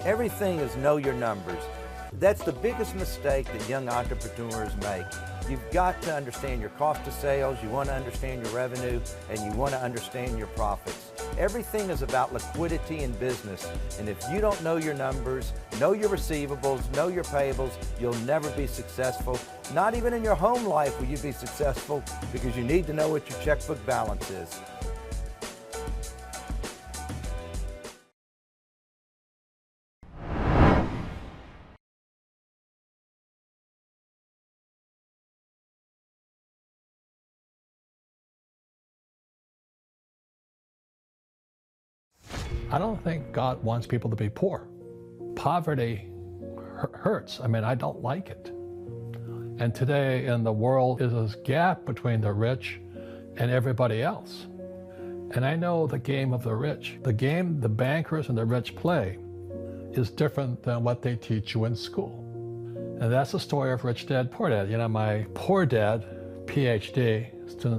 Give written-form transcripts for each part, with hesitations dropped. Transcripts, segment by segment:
Everything is know your numbers. That's the biggest mistake that young entrepreneurs make. You've got to understand your cost of sales, you want to understand your revenue, and you want to understand your profits. Everything is about liquidity in business, and if you don't know your numbers, know your receivables, know your payables, you'll never be successful. Not even in your home life will you be successful, because you need to know what your checkbook balance is. I don't think God wants people to be poor. Poverty hurts. I mean, I don't like it. And today in the world is this gap between the rich and everybody else. And I know the game of the rich. The game the bankers and the rich play is different than what they teach you in school. And that's the story of Rich Dad, Poor Dad. You know, my Poor Dad, PhD,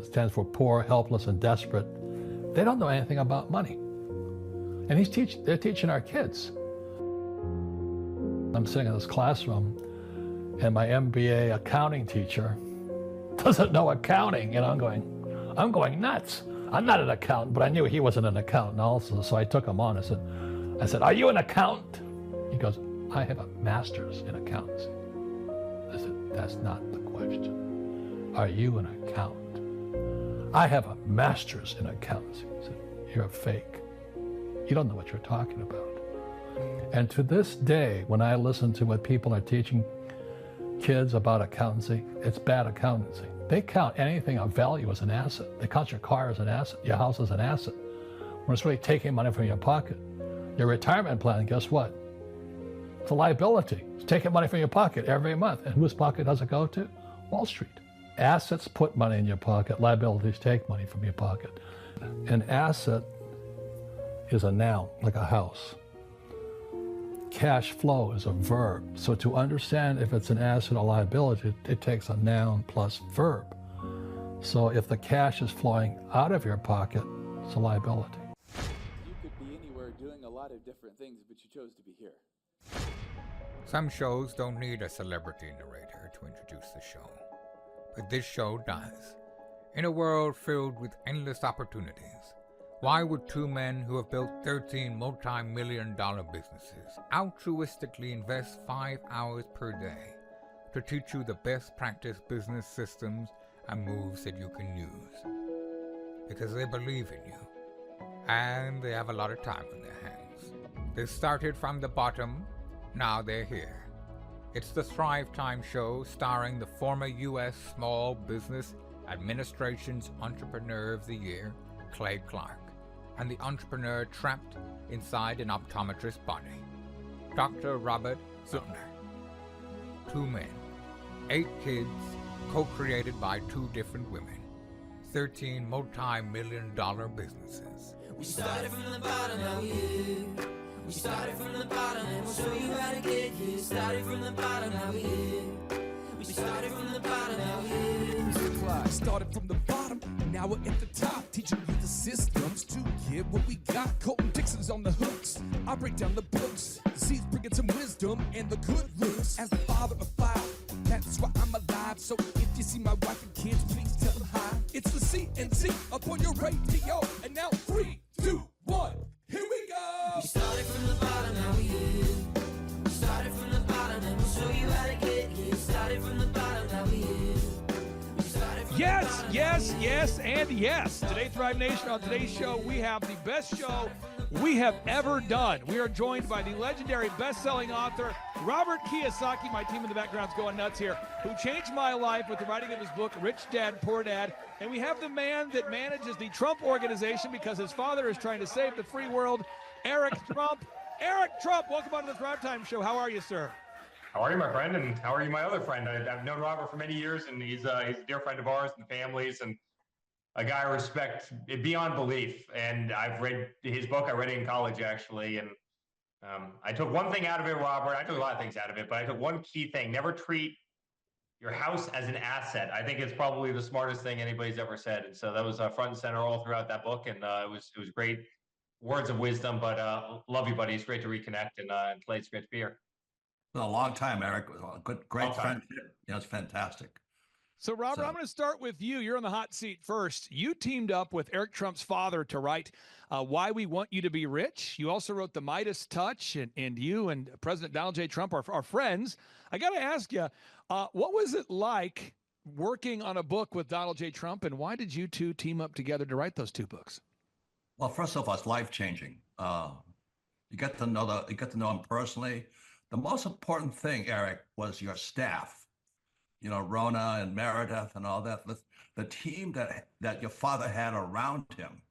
stands for Poor, Helpless, and Desperate. They don't know anything about money. And they're teaching our kids. I'm sitting in this classroom, and my MBA accounting teacher doesn't know accounting, and I'm going nuts. I'm not an accountant, but I knew he wasn't an accountant also, so I took him on. I said, "Are you an accountant?" He goes, "I have a master's in accountancy." I said, "That's not the question. Are you an accountant?" "I have a master's in accountancy." I said, "You're a fake. You don't know what you're talking about." And to this day, when I listen to what people are teaching kids about accountancy, it's bad accountancy. They count anything of value as an asset. They count your car as an asset, your house as an asset, when it's really taking money from your pocket. Your retirement plan, guess what? It's a liability. It's taking money from your pocket every month. And whose pocket does it go to? Wall Street. Assets put money in your pocket. Liabilities take money from your pocket. An asset is a noun, like a house. Cash flow is a verb. So to understand if it's an asset or liability, it takes a noun plus verb. So if the cash is flowing out of your pocket, it's a liability. You could be anywhere doing a lot of different things, but you chose to be here. Some shows don't need a celebrity narrator to introduce the show, but this show does. In a world filled with endless opportunities, why would two men who have built 13 multi-million-dollar businesses altruistically invest 5 hours per day to teach you the best practice business systems and moves that you can use? Because they believe in you, and they have a lot of time on their hands. They started from the bottom, now they're here. It's the Thrivetime show starring the former U.S. Small Business Administration's Entrepreneur of the Year, Clay Clark, and the entrepreneur trapped inside an optometrist's body, Dr. Robert Zillner. 2 men, 8 kids, co-created by 2 different women, 13 multi-million-dollar businesses. We started from the bottom, now we're here. We started from the bottom, and we'll show you how to get here. Started from the bottom, now we're here. We started from the bottom, now we're here. Mr. Clyde started from the bottom, and now we're at the top, teaching you the systems to get what we got. Colton Dixon's on the hooks. I break down the books. Z's bringing some wisdom and the good looks. As the father of 5, that's why I'm alive. So if you see my wife and kids, please tell them hi. It's the CNC up on your radio, and now 3, 2, 1, here we go. We started from the bottom, now we're here. We started from the bottom, and we'll show you how to get here. Started from the bottom, now we're here. Yes, yes, yes, and yes. Today, Thrive Nation, on today's show, we have the best show we have ever done. We are joined by the legendary best-selling author, Robert Kiyosaki. My team in the background's going nuts here, who changed my life with the writing of his book, Rich Dad, Poor Dad. And we have the man that manages the Trump Organization because his father is trying to save the free world, Eric Trump. Eric Trump, welcome on to the Thrive Time Show. How are you, sir? How are you, my friend? And how are you, my other friend? I've known Robert for many years, and he's a dear friend of ours and families, and a guy I respect beyond belief. And I've read his book. I read it in college, actually. And I took one thing out of it, Robert. I took a lot of things out of it, but I took one key thing. Never treat your house as an asset. I think it's probably the smartest thing anybody's ever said. And so that was front and center all throughout that book. And it was great words of wisdom, but love you, buddy. It's great to reconnect and play. It's great to be here. It's been a long time, Eric. A good, great Long time. friendship. It's fantastic. So, Robert, So- I'm going to start with you. You're on the hot seat first. You teamed up with Eric Trump's father to write Why We Want You to Be Rich. You also wrote The Midas Touch, and you and President Donald J. Trump are friends. I got to ask you, what was it like working on a book with Donald J. Trump, and why did you two team up together to write those two books? Well, first of all, it's life-changing. You get to know him personally. The most important thing, Eric, was your staff. You know, Rona and Meredith and all that. The team that your father had around him.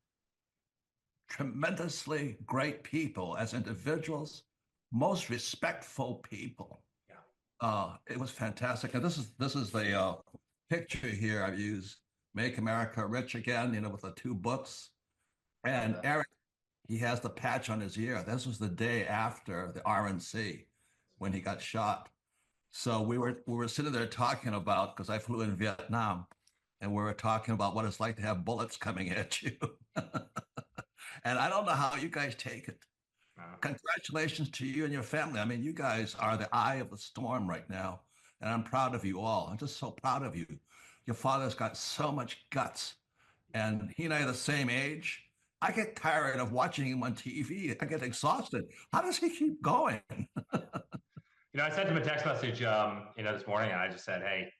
Tremendously great people as individuals, most respectful people. Yeah. It was fantastic. And this is the picture here I've used, Make America Rich Again, with the two books. And Eric, he has the patch on his ear. This was the day after the RNC when he got shot. So we were sitting there talking about, because I flew in Vietnam, and we were talking about what it's like to have bullets coming at you. And I don't know how you guys take it. Congratulations to you and your family. I mean, you guys are the eye of the storm right now, and I'm proud of you all. I'm just so proud of you. Your father's got so much guts, and he and I are the same age. I get tired of watching him on TV. I get exhausted. How does he keep going? I sent him a text message, this morning, and I just said, "Hey,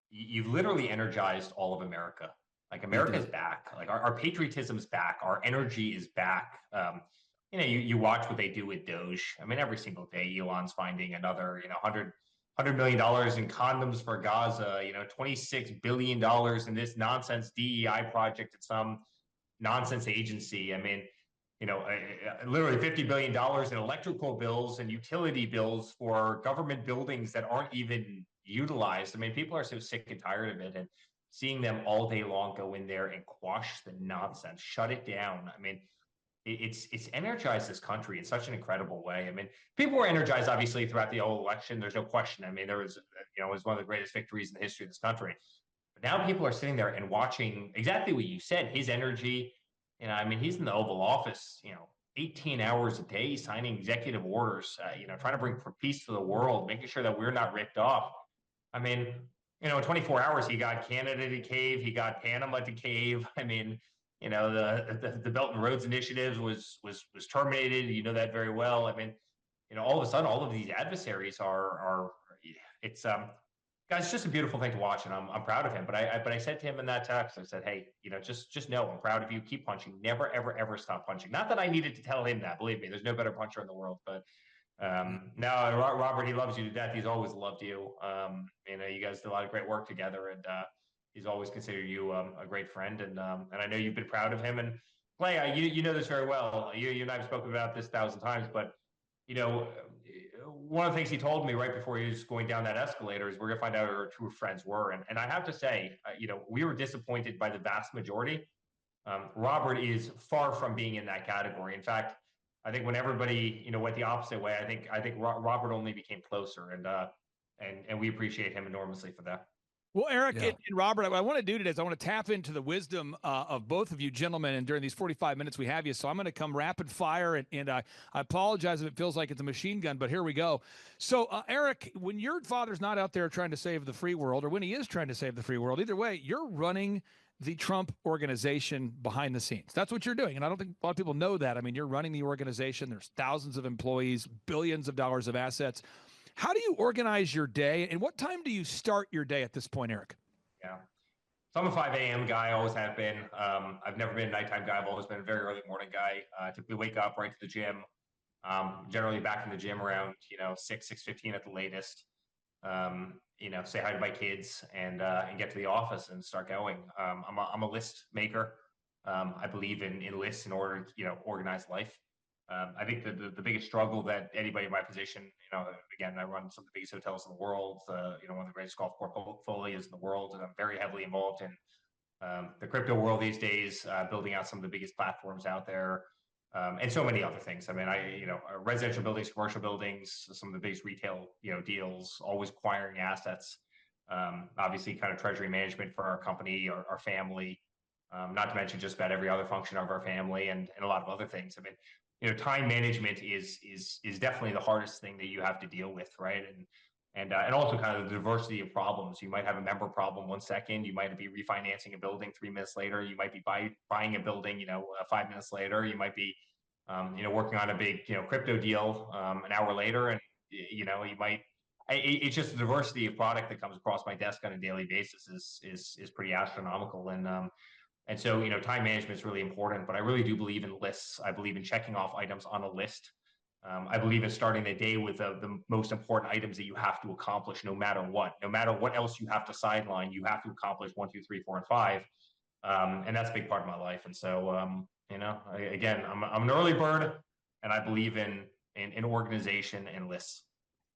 you've literally energized all of America. Like, America's back. Like, our patriotism's back. Our energy is back. You watch what they do with Doge. I mean, every single day, Elon's finding another, $100 million in condoms for Gaza. $26 billion in this nonsense DEI project at some nonsense agency. I mean." Literally $50 billion in electrical bills and utility bills for government buildings that aren't even utilized. I mean, people are so sick and tired of it, and seeing them all day long go in there and quash the nonsense, shut it down. I mean, it's energized this country in such an incredible way. I mean, people were energized, obviously, throughout the whole election. There's no question. I mean, there was, it was one of the greatest victories in the history of this country. But now people are sitting there and watching exactly what you said, his energy. He's in the Oval Office, 18 hours a day, signing executive orders, trying to bring peace to the world, making sure that we're not ripped off. I mean, in 24 hours, he got Canada to cave, he got Panama to cave. I mean, the Belt and Roads Initiative was terminated. You know that very well. I mean, all of a sudden, all of these adversaries it's guys, it's just a beautiful thing to watch, and I'm proud of him. But I said to him in that text, I said, "Hey, just know I'm proud of you. Keep punching. Never, ever, ever stop punching." Not that I needed to tell him that. Believe me, there's no better puncher in the world. But no, Robert, he loves you to death. He's always loved you. You guys did a lot of great work together, and he's always considered you a great friend. And I know you've been proud of him. And Clay, you know this very well. You and I have spoken about this 1,000 times, but one of the things he told me right before he was going down that escalator is we're going to find out who our true friends were. And I have to say, we were disappointed by the vast majority. Robert is far from being in that category. In fact, I think when everybody, went the opposite way, I think Robert only became closer, and we appreciate him enormously for that. Well, Eric and Robert, what I want to do today is I want to tap into the wisdom of both of you gentlemen, and during these 45 minutes we have you. So I'm going to come rapid fire, and I apologize if it feels like it's a machine gun, but here we go. So, Eric, when your father's not out there trying to save the free world, or when he is trying to save the free world, either way, you're running the Trump organization behind the scenes. That's what you're doing, and I don't think a lot of people know that. I mean, you're running the organization. There's thousands of employees, billions of dollars of assets. How do you organize your day, and what time do you start your day at this point, Eric? Yeah. So I'm a 5 a.m. guy, always have been. I've never been a nighttime guy. I've always been a very early morning guy. Typically wake up right to the gym. Generally back in the gym around, 6:15 at the latest. Say hi to my kids and get to the office and start going. I'm a list maker. I believe in lists in order to, organize life. I think the biggest struggle that anybody in my position, again, I run some of the biggest hotels in the world, one of the greatest golf portfolios in the world, and I'm very heavily involved in the crypto world these days, building out some of the biggest platforms out there, and so many other things. I mean, residential buildings, commercial buildings, some of the biggest retail, deals, always acquiring assets, obviously kind of treasury management for our company, our family. not to mention just about every other function of our family and a lot of other things. I mean, time management is definitely the hardest thing that you have to deal with, right? And also kind of the diversity of problems. You might have a member problem 1 second. You might be refinancing a building 3 minutes later. You might be buying a building, 5 minutes later. You might be, working on a big, crypto deal an hour later, and you might. It's just the diversity of product that comes across my desk on a daily basis is pretty astronomical, and so, time management is really important, but I really do believe in lists. I believe in checking off items on a list. I believe in starting the day with the most important items that you have to accomplish, no matter what. No matter what else you have to sideline, you have to accomplish 1, 2, 3, 4, and 5. And that's a big part of my life. And so, again, I'm an early bird, and I believe in organization and lists.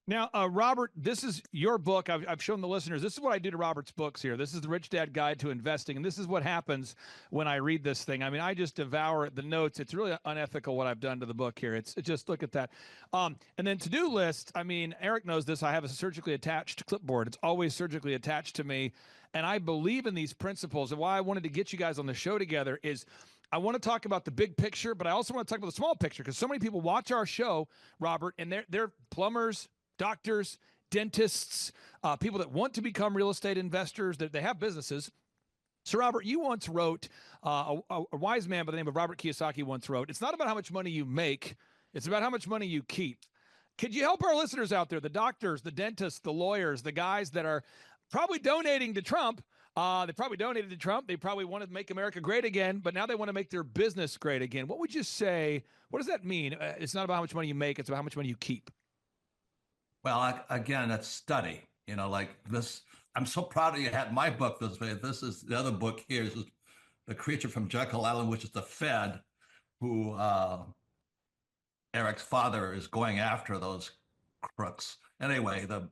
Now, Robert, this is your book. I've shown the listeners. This is what I do to Robert's books here. This is the Rich Dad Guide to Investing. And this is what happens when I read this thing. I mean, I just devour the notes. It's really unethical what I've done to the book here. It's just look at that. And then to-do list. I mean, Eric knows this. I have a surgically attached clipboard. It's always surgically attached to me. And I believe in these principles. And why I wanted to get you guys on the show together is I want to talk about the big picture, but I also want to talk about the small picture, because so many people watch our show, Robert, and they're plumbers, doctors, dentists, people that want to become real estate investors, that they have businesses. So, Robert, you once wrote, a wise man by the name of Robert Kiyosaki once wrote, it's not about how much money you make, it's about how much money you keep. Could you help our listeners out there, the doctors, the dentists, the lawyers, the guys that are probably donating to Trump? They probably donated to Trump. They probably wanted to make America great again, but now they want to make their business great again. What would you say? What does that mean? It's not about how much money you make, it's about how much money you keep. Well, again, it's study, like this. I'm so proud of you had my book this way. This is the other book here. This is The Creature from Jekyll Island, which is the Fed, who Eric's father is going after those crooks. Anyway, the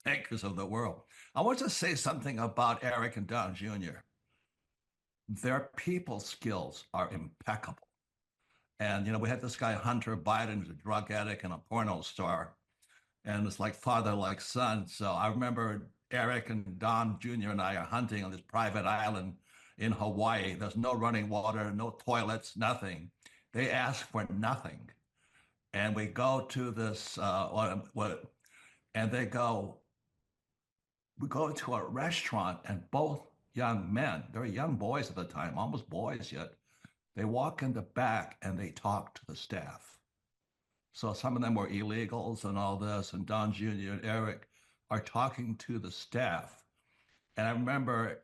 bankers of the world. I want to say something about Eric and Don Jr. Their people skills are impeccable. And, we had this guy, Hunter Biden, who's a drug addict and a porno star. And it's like father, like son. So I remember Eric and Don Jr. and I are hunting on this private island in Hawaii. There's no running water, no toilets, nothing. They ask for nothing. And we go to this, and we go to a restaurant, and both young men, they're young boys at the time, almost boys yet, they walk in the back and they talk to the staff. So some of them were illegals and all this, and Don Jr. and Eric are talking to the staff. And I remember,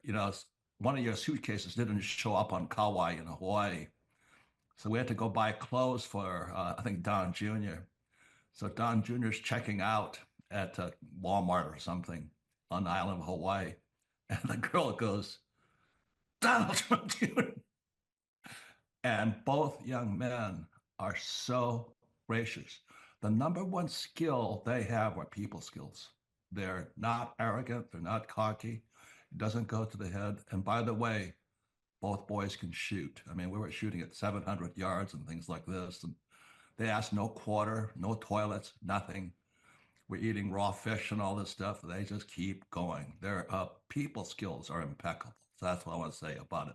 one of your suitcases didn't show up on Kauai in Hawaii. So we had to go buy clothes for, I think, Don Jr. So Don Jr.'s checking out at Walmart or something on the island of Hawaii. And the girl goes, Donald Trump Jr. And both young men are so gracious. The number one skill they have are people skills. They're not arrogant. They're not cocky. It doesn't go to the head. And by the way, both boys can shoot. I mean, we were shooting at 700 yards and things like this. And they asked no quarter, no toilets, nothing. We're eating raw fish and all this stuff. They just keep going. Their people skills are impeccable. So that's what I want to say about it.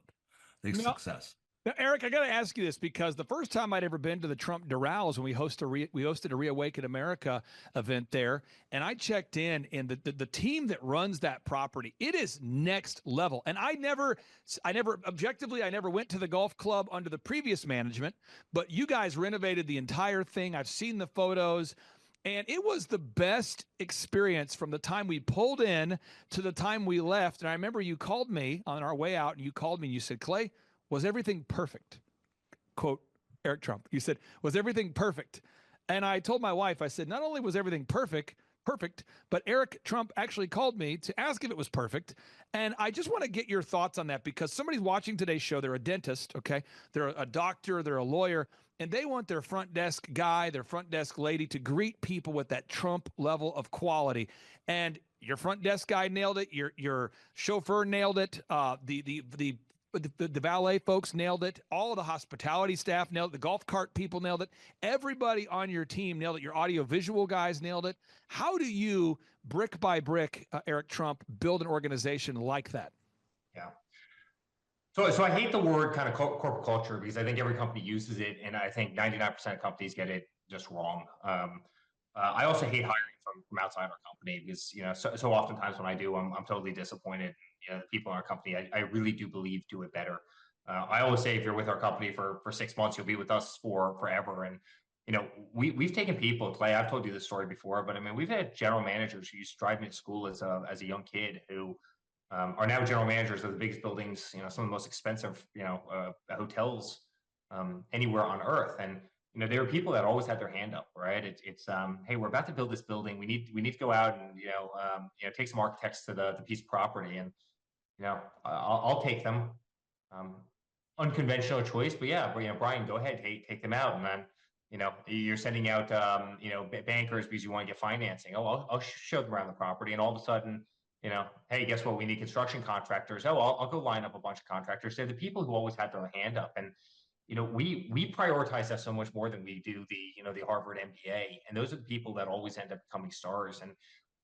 Big success. Now, Eric, I got to ask you this, because the first time I'd ever been to the Trump Doral is when we hosted a Reawaken America event there, and I checked in, and the team that runs that property, it is next level. And I never objectively, I never went to the golf club under the previous management, but you guys renovated the entire thing. I've seen the photos, and it was the best experience from the time we pulled in to the time we left. And I remember you called me on our way out, and you called me and you said, Clay, was everything perfect? Quote, Eric Trump. You said, was everything perfect? And I told my wife, I said, not only was everything perfect, but Eric Trump actually called me to ask if it was perfect. And I just want to get your thoughts on that, because somebody's watching today's show. They're a dentist, okay? They're a doctor, they're a lawyer, and they want their front desk guy, their front desk lady to greet people with that Trump level of quality. And your front desk guy nailed it. Your chauffeur nailed it. The valet folks nailed it. All of the hospitality staff nailed it. The golf cart people nailed it. Everybody on your team nailed it. Your audio-visual guys nailed it. How do you, brick by brick, Eric Trump, build an organization like that? Yeah. So I hate the word kind of corporate culture because I think every company uses it, and I think 99% of companies get it just wrong. I also hate hiring from outside our company because so oftentimes when I do, I'm totally disappointed. The people in our company, I really do believe do it better. I always say if you're with our company for 6 months, you'll be with us for forever. And we've taken people, Clay. I've told you this story before, but I mean we've had general managers who used to drive me to school as a young kid who are now general managers of the biggest buildings, some of the most expensive, hotels anywhere on earth. And there are people that always had their hand up, right? Hey, we're about to build this building. We need to go out and take some architects to the piece of property, and I'll take them. Um, Unconventional choice, but yeah, Brian, go ahead, take them out, and then you're sending out bankers because you want to get financing. Oh, I'll show them around the property, and all of a sudden, hey, guess what? We need construction contractors. Oh, I'll go line up a bunch of contractors. They're the people who always had their hand up, and we prioritize that so much more than we do the Harvard MBA, and those are the people that always end up becoming stars. And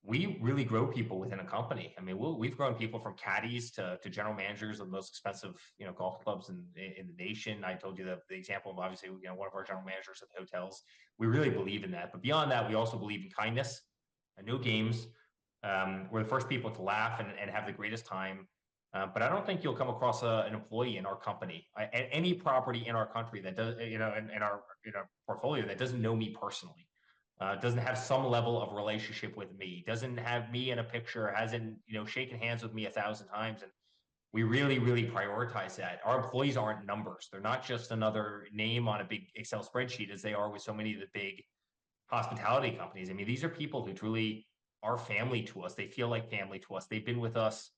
we really grow people within a company. I mean, we've grown people from caddies to general managers of the most expensive, golf clubs in the nation. I told you the example of obviously, one of our general managers at the hotels. We really believe in that. But beyond that, we also believe in kindness and no games. We're the first people to laugh and have the greatest time. But I don't think you'll come across an employee in our company, at any property in our country that does, in our portfolio that doesn't know me personally. Doesn't have some level of relationship with me, doesn't have me in a picture, hasn't shaken hands with me 1,000 times, and we really, really prioritize that. Our employees aren't numbers; they're not just another name on a big Excel spreadsheet, as they are with so many of the big hospitality companies. I mean, these are people who truly are family to us. They feel like family to us. They've been with us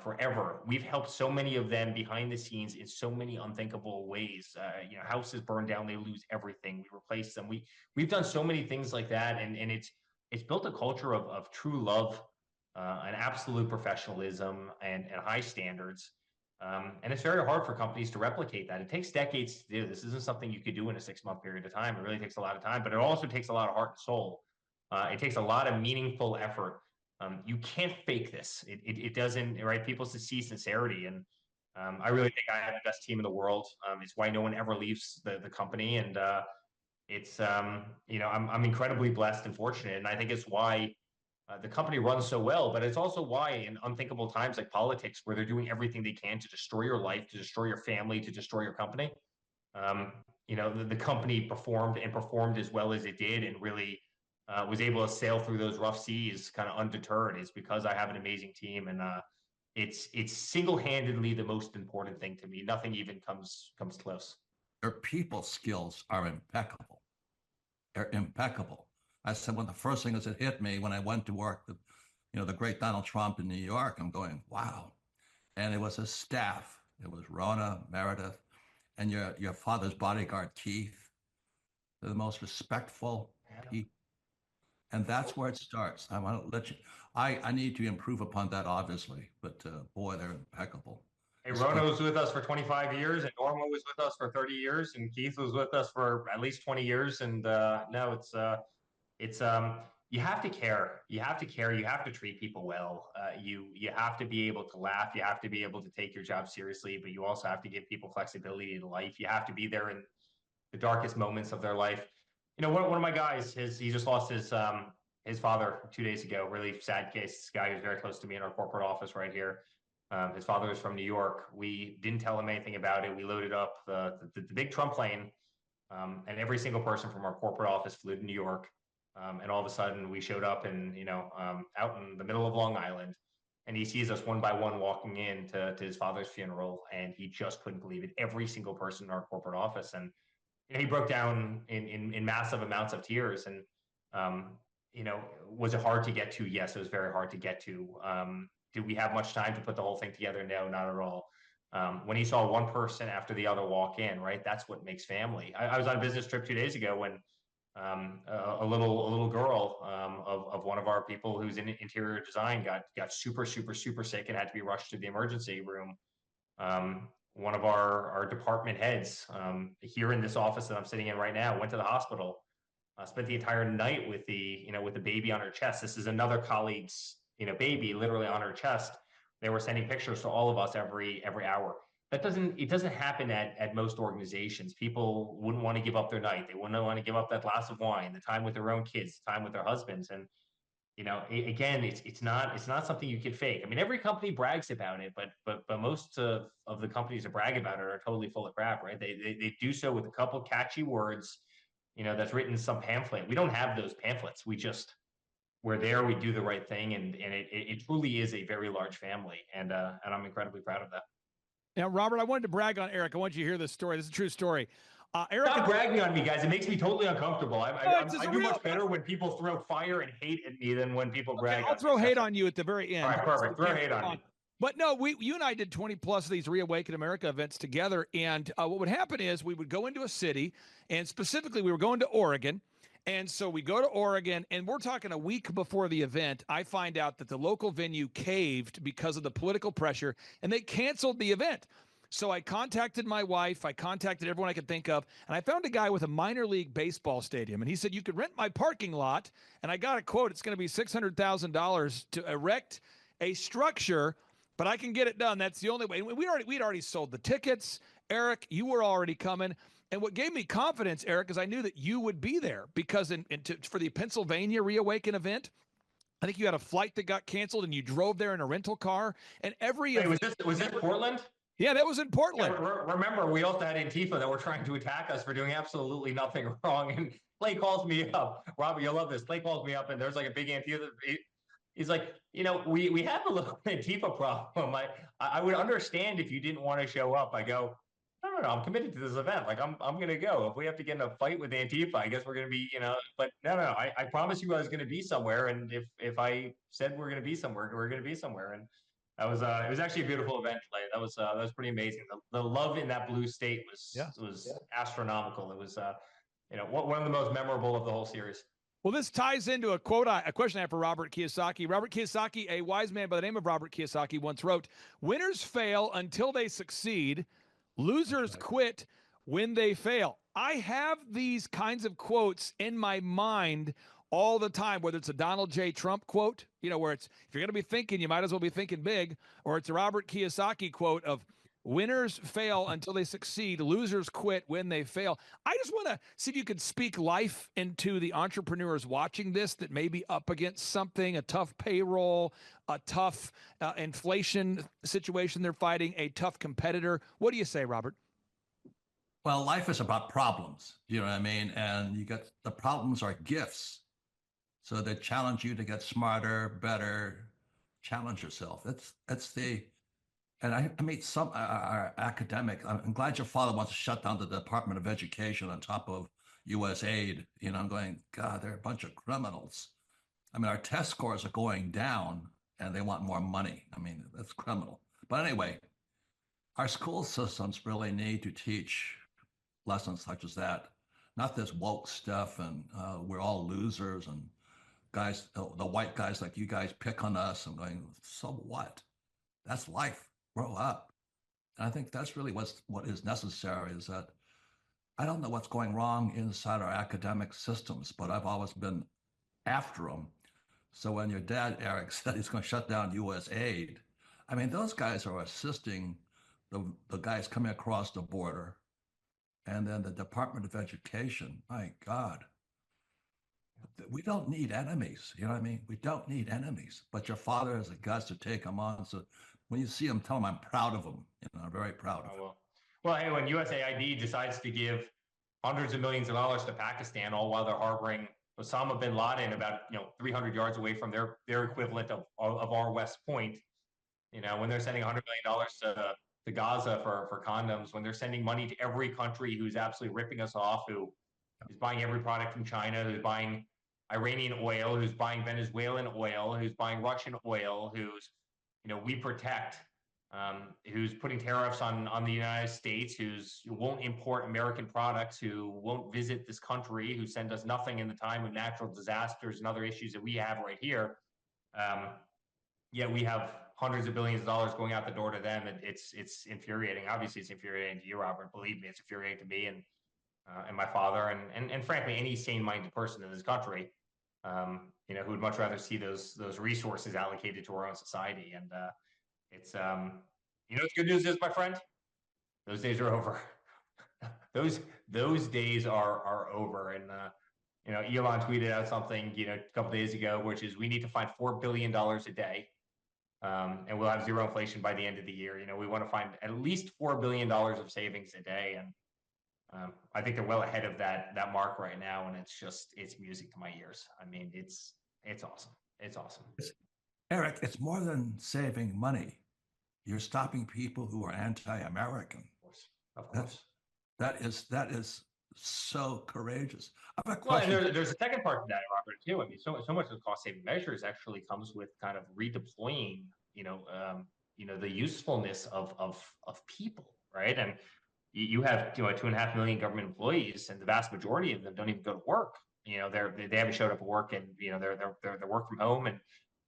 forever. We've helped so many of them behind the scenes in so many unthinkable ways. Houses burn down, they lose everything. We replace them. We've done so many things like that, and it's built a culture of true love, and absolute professionalism and high standards. And it's very hard for companies to replicate that. It takes decades to do. This isn't something you could do in a 6-month period of time. It really takes a lot of time, but it also takes a lot of heart and soul. It takes a lot of meaningful effort. You can't fake this. It doesn't, right? People see sincerity. And I really think I have the best team in the world. It's why no one ever leaves the company. And I'm incredibly blessed and fortunate. And I think it's why the company runs so well, but it's also why in unthinkable times like politics, where they're doing everything they can to destroy your life, to destroy your family, to destroy your company, the company performed as well as it did, and really was able to sail through those rough seas kind of undeterred, is because I have an amazing team. And it's single-handedly the most important thing to me. Nothing even comes close. Their people skills are impeccable. They're impeccable. I said, one of the first things that hit me when I went to work with, the great Donald Trump in New York, I'm going, wow. And it was his staff. It was Rona, Meredith, and your father's bodyguard, Keith. They're the most respectful people. And that's where it starts. I want to let you, I need to improve upon that, obviously, but boy, they're impeccable. Hey, Rona was with us for 25 years, and Norma was with us for 30 years, and Keith was with us for at least 20 years. And no, it's you have to care. You have to care. You have to treat people well. You have to be able to laugh. You have to be able to take your job seriously, but you also have to give people flexibility in life. You have to be there in the darkest moments of their life. One of my guys, he just lost his father 2 days ago. Really sad case. This guy who's very close to me in our corporate office right here. His father was from New York. We didn't tell him anything about it. We loaded up the big Trump plane, and every single person from our corporate office flew to New York. And all of a sudden, we showed up and out in the middle of Long Island, and he sees us one by one walking in to his father's funeral, and he just couldn't believe it. Every single person in our corporate office, and he broke down in massive amounts of tears. And was it hard to get to? Yes, it was very hard to get to. Did we have much time to put the whole thing together? No, not at all. When he saw one person after the other walk in, right, that's what makes family. I was on a business trip 2 days ago when a little girl of one of our people who's in interior design got super sick and had to be rushed to the emergency room. One of our department heads here in this office that I'm sitting in right now went to the hospital, spent the entire night with the baby on her chest. This is another colleague's baby literally on her chest. They were sending pictures to all of us every hour. it doesn't happen at most organizations. People wouldn't want to give up their night. They wouldn't want to give up that glass of wine, the time with their own kids, the time with their husbands. And again, it's not something you can fake. I mean, every company brags about it, but most of the companies that brag about it are totally full of crap, right? They do so with a couple catchy words, that's written in some pamphlet. We don't have those pamphlets. We're there, we do the right thing, and it truly is a very large family, and I'm incredibly proud of that. Now, Robert, I wanted to brag on Eric. I want you to hear this story. This is a true story. Eric, stop bragging on me, guys. It makes me totally uncomfortable. I do much better when people throw fire and hate at me than when people brag. I'll throw hate on you at the very end. All right, perfect. Throw hate on me. But no, you and I did 20 plus of these Reawaken America events together. And what would happen is we would go into a city, and specifically we were going to Oregon. And so we go to Oregon, and we're talking a week before the event. I find out that the local venue caved because of the political pressure, and they canceled the event. So I contacted my wife. I contacted everyone I could think of, and I found a guy with a minor league baseball stadium. And he said, you could rent my parking lot. And I got a quote. It's going to be $600,000 to erect a structure, but I can get it done. That's the only way. And we'd already sold the tickets. Eric, you were already coming. And what gave me confidence, Eric, is I knew that you would be there because for the Pennsylvania Reawaken event, I think you had a flight that got canceled and you drove there in a rental car. And was this Portland? Yeah, that was in Portland. Yeah, remember, we also had Antifa that were trying to attack us for doing absolutely nothing wrong. And Clay calls me up. Robert, you'll love this. Clay calls me up, and there's like a big Antifa. He's like, we have a little Antifa problem. I would understand if you didn't want to show up. I go, no, I'm committed to this event. Like, I'm going to go. If we have to get in a fight with Antifa, I guess we're going to be, but no, I promise you I was going to be somewhere. And if I said we're going to be somewhere, we're going to be somewhere. And that was, it was actually a beautiful event, Clay. That was pretty amazing. The love in that blue state was astronomical. It was, one of the most memorable of the whole series. Well, this ties into a question I have for Robert Kiyosaki. Robert Kiyosaki, a wise man by the name of Robert Kiyosaki, once wrote, "Winners fail until they succeed. Losers quit when they fail." I have these kinds of quotes in my mind all the time, whether it's a Donald J. Trump quote, where it's, if you're going to be thinking, you might as well be thinking big, or it's a Robert Kiyosaki quote of, "Winners fail until they succeed. Losers quit when they fail." I just want to see if you could speak life into the entrepreneurs watching this that may be up against something, a tough payroll, a tough inflation situation they're fighting, a tough competitor. What do you say, Robert? Well, life is about problems, you know what I mean? And the problems are gifts. So they challenge you to get smarter, better, challenge yourself. And I meet some academic. I'm glad your father wants to shut down the Department of Education on top of U.S. aid. I'm going, God, they're a bunch of criminals. I mean, our test scores are going down and they want more money. I mean, that's criminal. But anyway, our school systems really need to teach lessons such as that, not this woke stuff and we're all losers and guys, the white guys like you guys pick on us. I'm going, so what? That's life. Grow up. And I think that's really what is necessary, is that I don't know what's going wrong inside our academic systems, but I've always been after them. So when your dad, Eric, said he's going to shut down U.S. aid, I mean, those guys are assisting the guys coming across the border. And then the Department of Education, my God, we don't need enemies. You know what I mean? We don't need enemies, but your father has the guts to take them on. So when you see him, tell him I'm proud of him. I'm very proud of him. Well, hey, when USAID decides to give hundreds of millions of dollars to Pakistan, all while they're harboring Osama bin Laden about 300 yards away from their equivalent of our West Point, when they're sending $100 million to Gaza for condoms, when they're sending money to every country who's absolutely ripping us off, who is buying every product from China, who's buying Iranian oil, who's buying Venezuelan oil, who's buying Russian oil, who's we protect, who's putting tariffs on the United States, who won't import American products, who won't visit this country, who send us nothing in the time of natural disasters and other issues that we have right here. Yet we have hundreds of billions of dollars going out the door to them, and it's infuriating. Obviously, it's infuriating to you, Robert. Believe me, it's infuriating to me and my father, and frankly, any sane-minded person in this country. Who would much rather see those resources allocated to our own society. And it's, the good news is, my friend, Those days are over. those days are over. And Elon tweeted out something a couple days ago, which is we need to find $4 billion a day, and we'll have zero inflation by the end of the year. We want to find at least $4 billion of savings a day, and I think they're well ahead of that mark right now, and it's music to my ears. I mean, it's awesome. It's awesome. Eric, it's more than saving money. You're stopping people who are anti-American. Of course. That is so courageous. I have a Well, question. and there's a second part to that, Robert, too. I mean, so much of the cost-saving measures actually comes with kind of redeploying, the usefulness of people, right? And you have 2.5 million government employees, and the vast majority of them don't even go to work. They haven't showed up at work, and they're work from home, and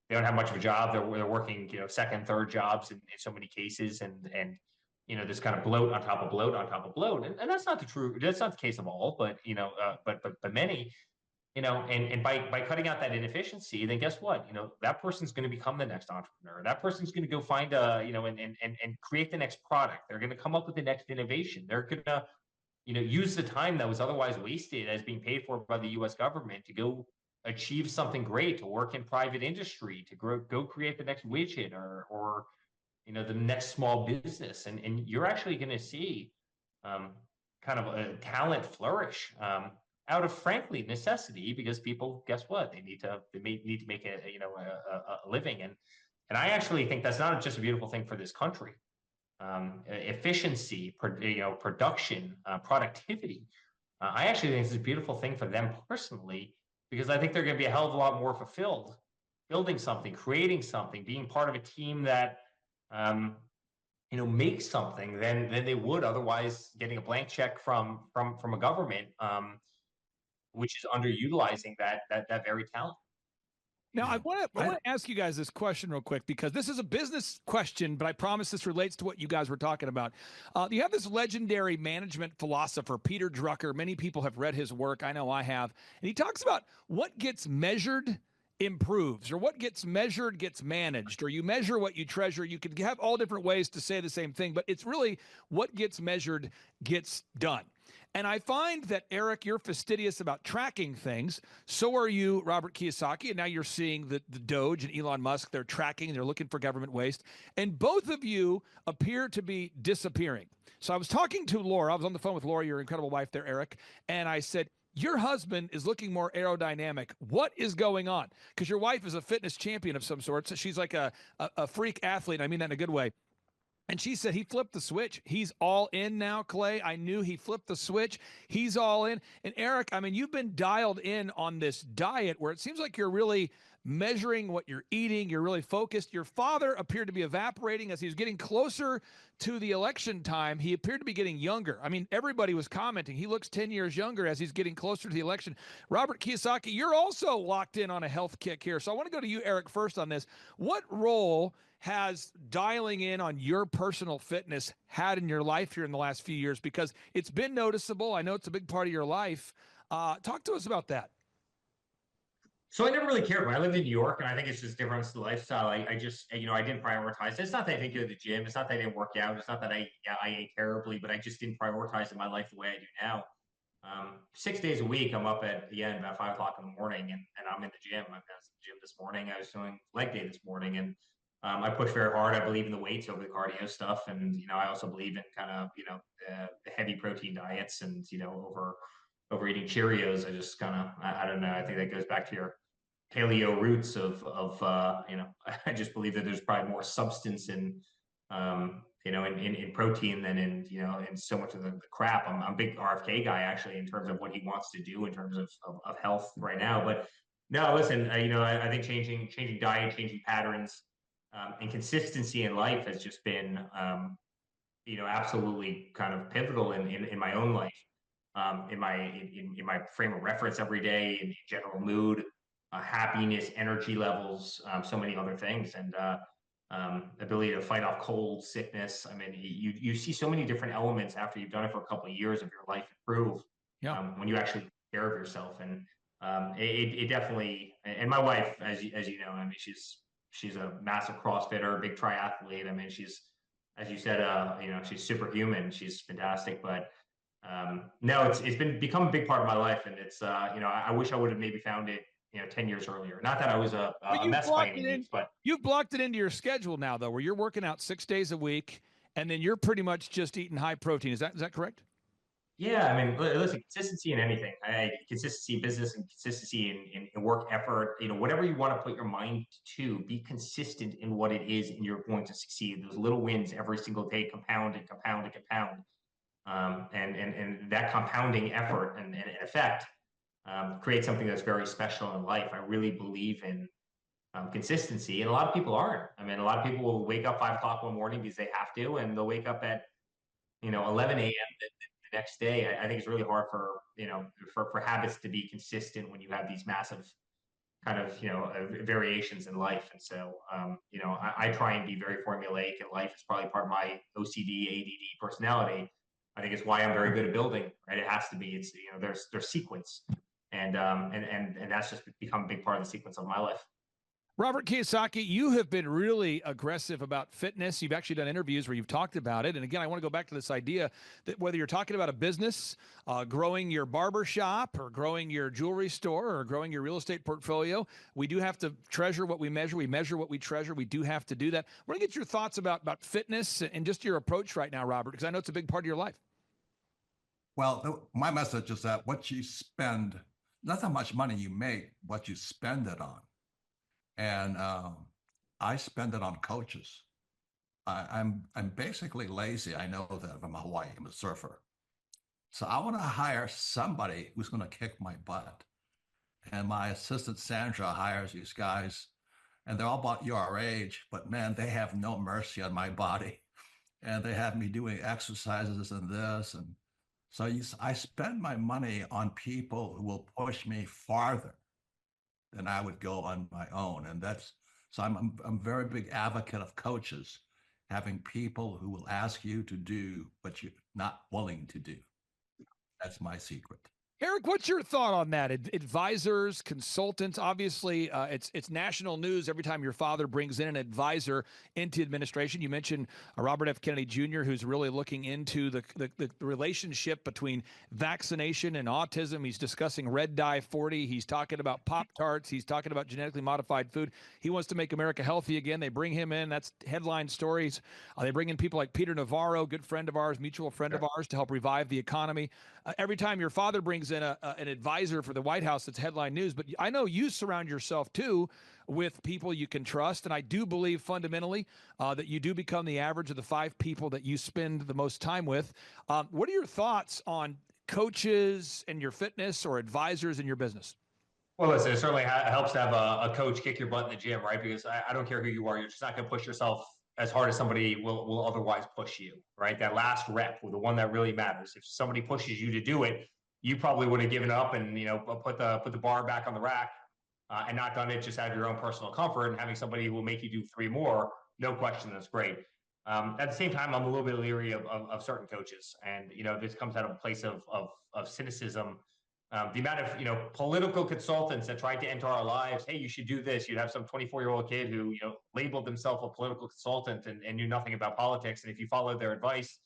they don't have much of a job. They're working second, third jobs in so many cases, and this kind of bloat on top of bloat on top of bloat, and that's not the case of all, but but many. And by cutting out that inefficiency, then guess what? That person's going to become the next entrepreneur. That person's going to go find and create the next product. They're going to come up with the next innovation. They're going to, use the time that was otherwise wasted as being paid for by the U.S. government to go achieve something great, to work in private industry, to go create the next widget or the next small business. And you're actually going to see kind of a talent flourish. Out of frankly necessity, because people, guess what, they need to make a living, and I actually think that's not just a beautiful thing for this country. Efficiency, production, productivity. I actually think it's a beautiful thing for them personally, because I think they're going to be a hell of a lot more fulfilled building something, creating something, being part of a team that makes something than they would otherwise getting a blank check from a government. Which is underutilizing that very talent. Now, I want to ask you guys this question real quick, because this is a business question, but I promise this relates to what you guys were talking about. You have this legendary management philosopher, Peter Drucker. Many people have read his work. I know I have. And he talks about what gets measured improves, or what gets measured gets managed, or you measure what you treasure. You could have all different ways to say the same thing, but it's really what gets measured gets done. And I find that, Eric, you're fastidious about tracking things. So are you, Robert Kiyosaki. And now you're seeing the Doge and Elon Musk. They're tracking. They're looking for government waste. And both of you appear to be disappearing. So I was talking to Laura. I was on the phone with Laura, your incredible wife there, Eric. And I said, your husband is looking more aerodynamic. What is going on? Because your wife is a fitness champion of some sort. So she's like a freak athlete. I mean that in a good way. And she said he flipped the switch. He's all in now, Clay. I knew he flipped the switch. He's all in. And Eric, I mean, you've been dialed in on this diet where it seems like you're really measuring what you're eating. You're really focused. Your father appeared to be evaporating as he was getting closer to the election time. He appeared to be getting younger. I mean, everybody was commenting. He looks 10 years younger as he's getting closer to the election. Robert Kiyosaki, you're also locked in on a health kick here. So I want to go to you, Eric, first on this. What role has dialing in on your personal fitness had in your life here in the last few years? Because it's been noticeable. I know it's a big part of your life. Talk to us about that. So I never really cared. When I lived in New York, and I think it's just different to the lifestyle. I just, I didn't prioritize. It's not that I didn't go to the gym. It's not that I didn't work out. It's not that I ate terribly, but I just didn't prioritize in my life the way I do now. 6 days a week, I'm up at the end about 5 o'clock in the morning, and I'm in the gym. I was in the gym this morning. I was doing leg day this morning, and I push very hard. I believe in the weights over the cardio stuff, and I also believe in kind of the heavy protein diets, and over eating Cheerios. I just kind of I don't know. I think that goes back to your paleo roots of I just believe that there's probably more substance in in protein than in so much of the crap. I'm a big RFK guy actually in terms of what he wants to do in terms of health right now. But no, listen, I think changing diet, changing patterns, and consistency in life has just been absolutely kind of pivotal in my own life, in my frame of reference every day, in general mood, happiness, energy levels, so many other things, and ability to fight off cold, sickness. I mean, you see so many different elements after you've done it for a couple of years of your life improve. Yeah. When you actually take care of yourself, and it definitely. And my wife, as you know, I mean, she's a massive CrossFitter, big triathlete. I mean, she's as you said, she's superhuman. She's fantastic, but no, it's become a big part of my life, and it's I wish I would have maybe found it 10 years earlier. Not that I was But a mess by any means, but you've blocked it into your schedule now, though, where you're working out 6 days a week, and then you're pretty much just eating high protein. Is that correct? yeah, I mean, listen, consistency in anything, consistency in business and consistency in work effort, whatever you want to put your mind to, be consistent in what it is, and you're going to succeed. Those little wins every single day compound and compound and compound. And that compounding effort and effect create something that's very special in life. I really believe in consistency, and a lot of people aren't. I mean, a lot of people will wake up 5 o'clock one morning because they have to, and they'll wake up at 11 a.m. The next day. I think it's really hard for for habits to be consistent when you have these massive kind of variations in life. And so I try and be very formulaic in life. It's probably part of my OCD ADD personality. I think it's why I'm very good at building, right? It has to be. It's there's sequence, and that's just become a big part of the sequence of my life. Robert Kiyosaki, you have been really aggressive about fitness. You've actually done interviews where you've talked about it. And again, I want to go back to this idea that whether you're talking about a business, growing your barber shop, or growing your jewelry store, or growing your real estate portfolio, we do have to treasure what we measure. We measure what we treasure. We do have to do that. I want to get your thoughts about fitness and just your approach right now, Robert, because I know it's a big part of your life. Well, my message is that what you spend, not how much money you make, what you spend it on. And I spend it on coaches. I'm basically lazy. I know that I'm Hawaii. I'm a surfer. So I want to hire somebody who's going to kick my butt. And my assistant Sandra hires these guys, and they're all about your age, but man, they have no mercy on my body. And they have me doing exercises and this. And so I spend my money on people who will push me farther than I would go on my own. And so I'm a very big advocate of coaches, having people who will ask you to do what you're not willing to do. That's my secret. Eric, what's your thought on that? Advisors, consultants, obviously it's national news every time your father brings in an advisor into administration. You mentioned Robert F. Kennedy Jr., who's really looking into the relationship between vaccination and autism. He's discussing red dye 40. He's talking about Pop-Tarts. He's talking about genetically modified food. He wants to make America healthy again. They bring him in. That's headline stories. They bring in people like Peter Navarro, good friend of ours, mutual friend of ours, to help revive the economy. Every time your father brings in an advisor for the White House, it's headline news. But I know you surround yourself, too, with people you can trust. And I do believe fundamentally that you do become the average of the 5 people that you spend the most time with. What are your thoughts on coaches and your fitness, or advisors in your business? Well, listen, it certainly helps to have a coach kick your butt in the gym, right? Because I don't care who you are, you're just not going to push yourself as hard as somebody will otherwise push you, right? That last rep, the one that really matters. If somebody pushes you to do it, you probably would have given up and put the bar back on the rack and not done it just out of your own personal comfort. And having somebody who will make you do 3 more, no question, that's great. At the same time, I'm a little bit leery of certain coaches, and this comes out of a place of cynicism. The amount of political consultants that tried to enter our lives. Hey, you should do this. You'd have some 24-year-old kid who labeled himself a political consultant and knew nothing about politics. And if you followed their advice,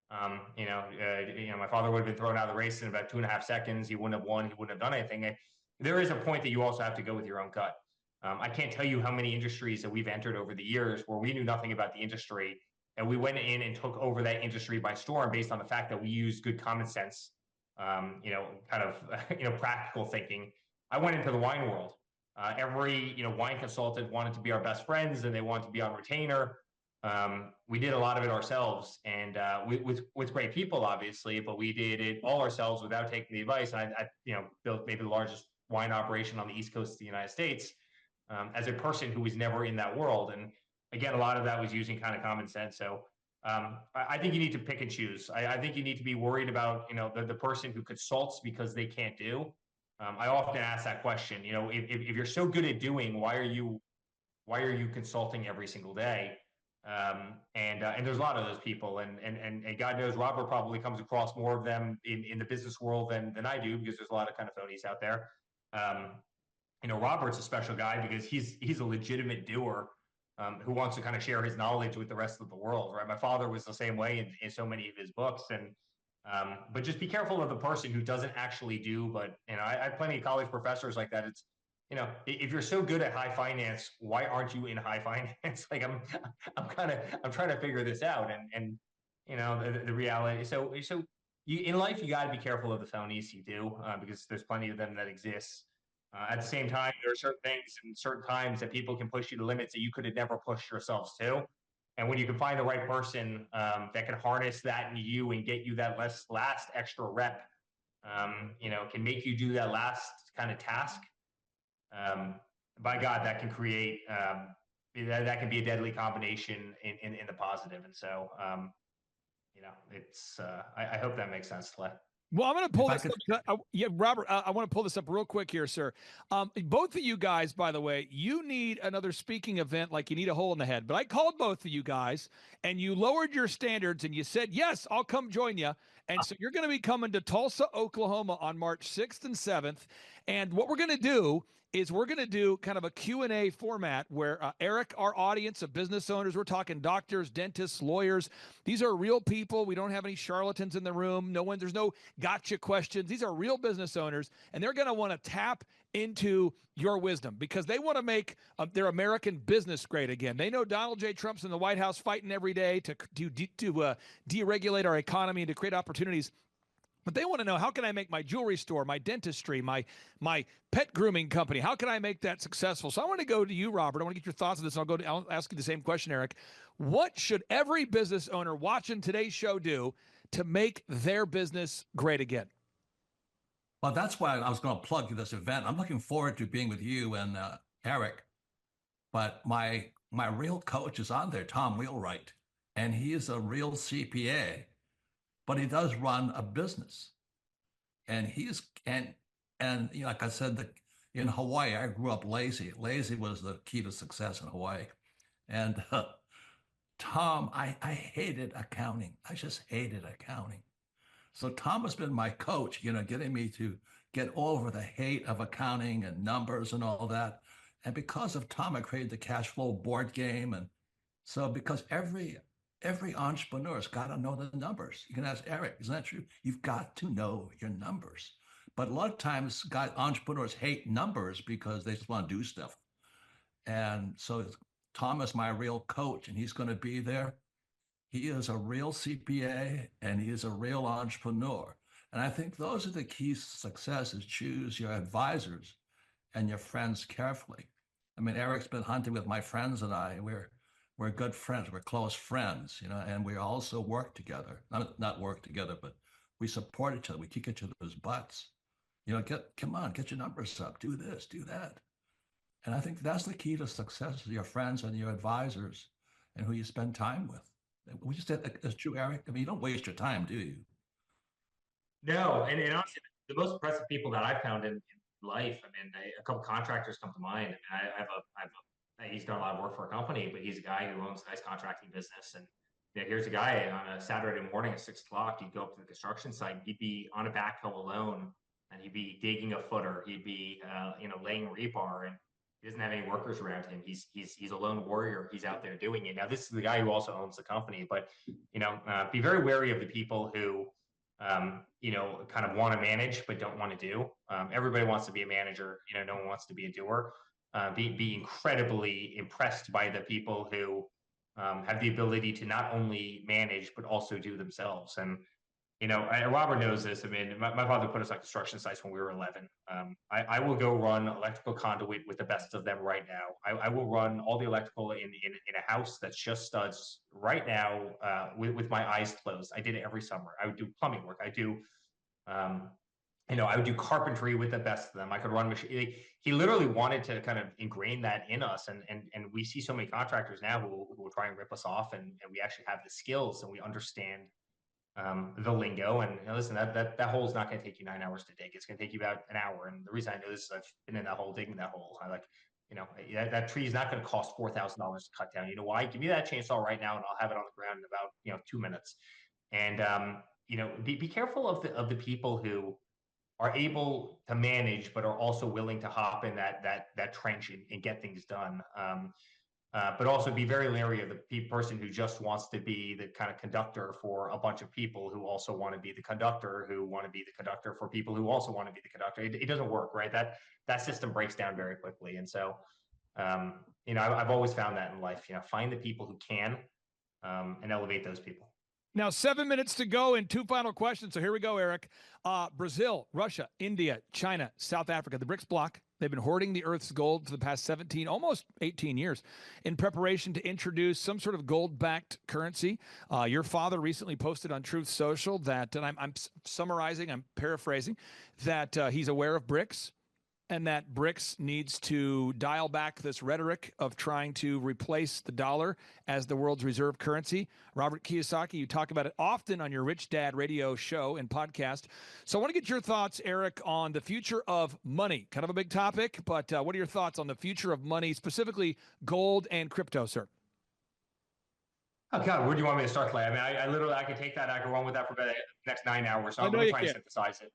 my father would have been thrown out of the race in about 2.5 seconds. He wouldn't have won. He wouldn't have done anything. And there is a point that you also have to go with your own gut. I can't tell you how many industries that we've entered over the years where we knew nothing about the industry, and we went in and took over that industry by storm based on the fact that we used good common sense. Practical thinking. I went into the wine world. Every wine consultant wanted to be our best friends, and they wanted to be on retainer. We did a lot of it ourselves, and with great people, obviously, but we did it all ourselves without taking the advice. And I built maybe the largest wine operation on the East Coast of the United States as a person who was never in that world. And again, a lot of that was using kind of common sense. So I think you need to pick and choose. I think you need to be worried about, the person who consults because they can't do. I often ask that question, if you're so good at doing, why are you consulting every single day? And there's a lot of those people, and God knows Robert probably comes across more of them in the business world than I do, because there's a lot of kind of phonies out there. Robert's a special guy because he's a legitimate doer. who wants to kind of share his knowledge with the rest of the world, right? My father was the same way in so many of his books. And but just be careful of the person who doesn't actually do. But I have plenty of college professors like that. It's if you're so good at high finance, why aren't you in high finance? Like I'm trying to figure this out, and the reality. So you in life you got to be careful of the phonies you do, because there's plenty of them that exist. At the same time, there are certain things and certain times that people can push you to limits that you could have never pushed yourselves to. And when you can find the right person that can harness that in you and get you that last extra rep, can make you do that last kind of task. By God, that can create that can be a deadly combination in the positive. And so, it's I hope that makes sense, Clay. Well, I'm going to pull this up. Yeah, Robert, I want to pull this up real quick here, sir. Both of you guys, by the way, you need another speaking event like you need a hole in the head. But I called both of you guys, and you lowered your standards, and you said, yes, I'll come join you. And so you're going to be coming to Tulsa, Oklahoma on March 6th and 7th. And what we're going to do is we're going to do kind of a Q&A format where Eric, our audience of business owners, we're talking doctors, dentists, lawyers. These are real people. We don't have any charlatans in the room. There's no gotcha questions. These are real business owners, and they're going to want to tap into your wisdom because they want to make their American business great again. They know Donald J. Trump's in the White House fighting every day to deregulate our economy and to create opportunities. But they want to know, how can I make my jewelry store, my dentistry, my pet grooming company, how can I make that successful? So I want to go to you, Robert. I want to get your thoughts on this. I'll ask you the same question, Eric. What should every business owner watching today's show do to make their business great again? Well, that's why I was going to plug this event. I'm looking forward to being with you and Eric. But my real coach is on there, Tom Wheelwright, and he is a real CPA. But he does run a business, and like I said, in Hawaii, I grew up lazy. Lazy was the key to success in Hawaii. And Tom, I hated accounting. I just hated accounting. So Tom has been my coach, getting me to get over the hate of accounting and numbers and all that. And because of Tom, I created the cash flow board game. And so because every entrepreneur's got to know the numbers. You can ask Eric, isn't that true? You've got to know your numbers. But a lot of times entrepreneurs hate numbers because they just want to do stuff. And so Tom is my real coach, and he's going to be there. He is a real CPA, and he is a real entrepreneur. And I think those are the keys to success: is choose your advisors and your friends carefully. I mean, Eric's been hunting with my friends and I. We're good friends. We're close friends, and we also work together. Not work together, but we support each other. We kick each other's butts. Come on, get your numbers up. Do this, do that. And I think that's the key to success: your friends and your advisors, and who you spend time with. We just said that's true, Eric. I mean, you don't waste your time, do you? No, and honestly, the most impressive people that I've found in life. I mean, a couple contractors come to mind. I have he's done a lot of work for a company, but he's a guy who owns a nice contracting business. And here's a guy on a Saturday morning at 6 o'clock. He'd go up to the construction site. And he'd be on a backhoe alone, and he'd be digging a footer. He'd be, laying rebar, and he doesn't have any workers around him. He's a lone warrior. He's out there doing it. Now, this is the guy who also owns the company. But be very wary of the people who kind of want to manage but don't want to do. Everybody wants to be a manager. No one wants to be a doer. Be incredibly impressed by the people who have the ability to not only manage but also do themselves. And Robert knows this. I mean, my father put us on construction sites when we were 11. I will go run electrical conduit with the best of them right now. I will run all the electrical in a house that's just studs right now with my eyes closed. I did it every summer. I would do plumbing work. I would do carpentry with the best of them. I could run machine. He literally wanted to kind of ingrain that in us. And we see so many contractors now who will try and rip us off. And we actually have the skills and we understand the lingo. And listen, that hole is not going to take you 9 hours to dig. It's going to take you about an hour. And the reason I know this is I've been in that hole, digging that hole. I that tree is not going to cost $4,000 to cut down. You know why? Give me that chainsaw right now, and I'll have it on the ground in about 2 minutes. And be careful of the people who are able to manage, but are also willing to hop in that trench and get things done. but also be very leery of the person who just wants to be the kind of conductor for a bunch of people who also want to be the conductor, who want to be the conductor for people who also want to be the conductor. It doesn't work, right? That system breaks down very quickly. And so, I've always found that in life, find the people who can, and elevate those people. Now, 7 minutes to go and two final questions. So here we go, Eric. Brazil, Russia, India, China, South Africa, the BRICS bloc. They've been hoarding the Earth's gold for the past 17, almost 18 years in preparation to introduce some sort of gold-backed currency. Your father recently posted on Truth Social that, and I'm summarizing, I'm paraphrasing, that he's aware of BRICS, and that BRICS needs to dial back this rhetoric of trying to replace the dollar as the world's reserve currency. Robert Kiyosaki, you talk about it often on your Rich Dad radio show and podcast. So I want to get your thoughts, Eric, on the future of money. Kind of a big topic, but what are your thoughts on the future of money, specifically gold and crypto, sir? Oh God, where do you want me to start, Clay? I mean, I literally, I could take that, I could run with that for the next 9 hours. So I'm going to try and synthesize it.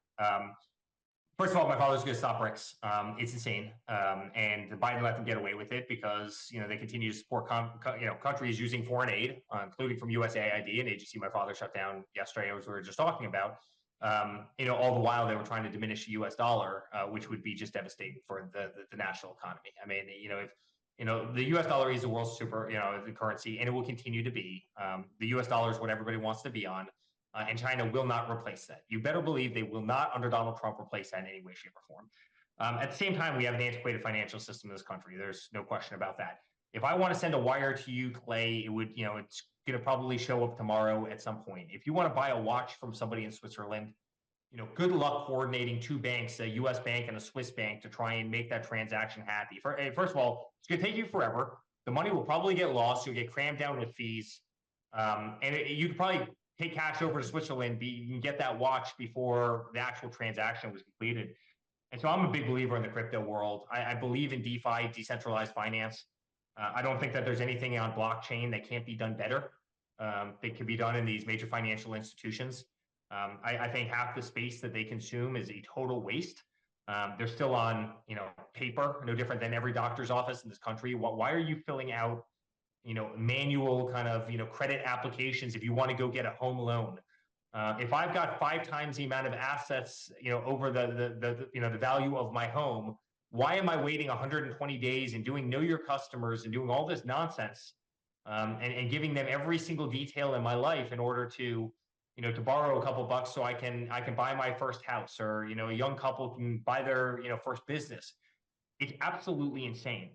First of all, my father's going to stop BRICS. It's insane, and Biden let them get away with it because they continue to support countries using foreign aid, including from USAID, an agency my father shut down yesterday, as we were just talking about. All the while they were trying to diminish the U.S. dollar, which would be just devastating for the national economy. I mean, if the U.S. dollar is the world's the currency, and it will continue to be. The U.S. dollar is what everybody wants to be on. And China will not replace that. You better believe they will not, under Donald Trump, replace that in any way, shape, or form. At the same time, we have an antiquated financial system in this country. There's no question about that. If I want to send a wire to you, Clay, it would, it's going to probably show up tomorrow at some point. If you want to buy a watch from somebody in Switzerland, good luck coordinating two banks, a U.S. bank and a Swiss bank, to try and make that transaction happy. First of all, it's going to take you forever. The money will probably get lost. You'll get crammed down with fees. You could probably take cash over to Switzerland, you can get that watch before the actual transaction was completed. And so I'm a big believer in the crypto world. I believe in DeFi, decentralized finance. I don't think that there's anything on blockchain that can't be done better. That can be done in these major financial institutions. I think half the space that they consume is a total waste. They're still on, paper, no different than every doctor's office in this country. Why are you filling out manual kind of, credit applications if you want to go get a home loan? If I've got 5 times the amount of assets, over the value of my home, why am I waiting 120 days and know your customers and doing all this nonsense, and giving them every single detail in my life in order to, to borrow a couple bucks so I can buy my first house, or, a young couple can buy their, first business. It's absolutely insane.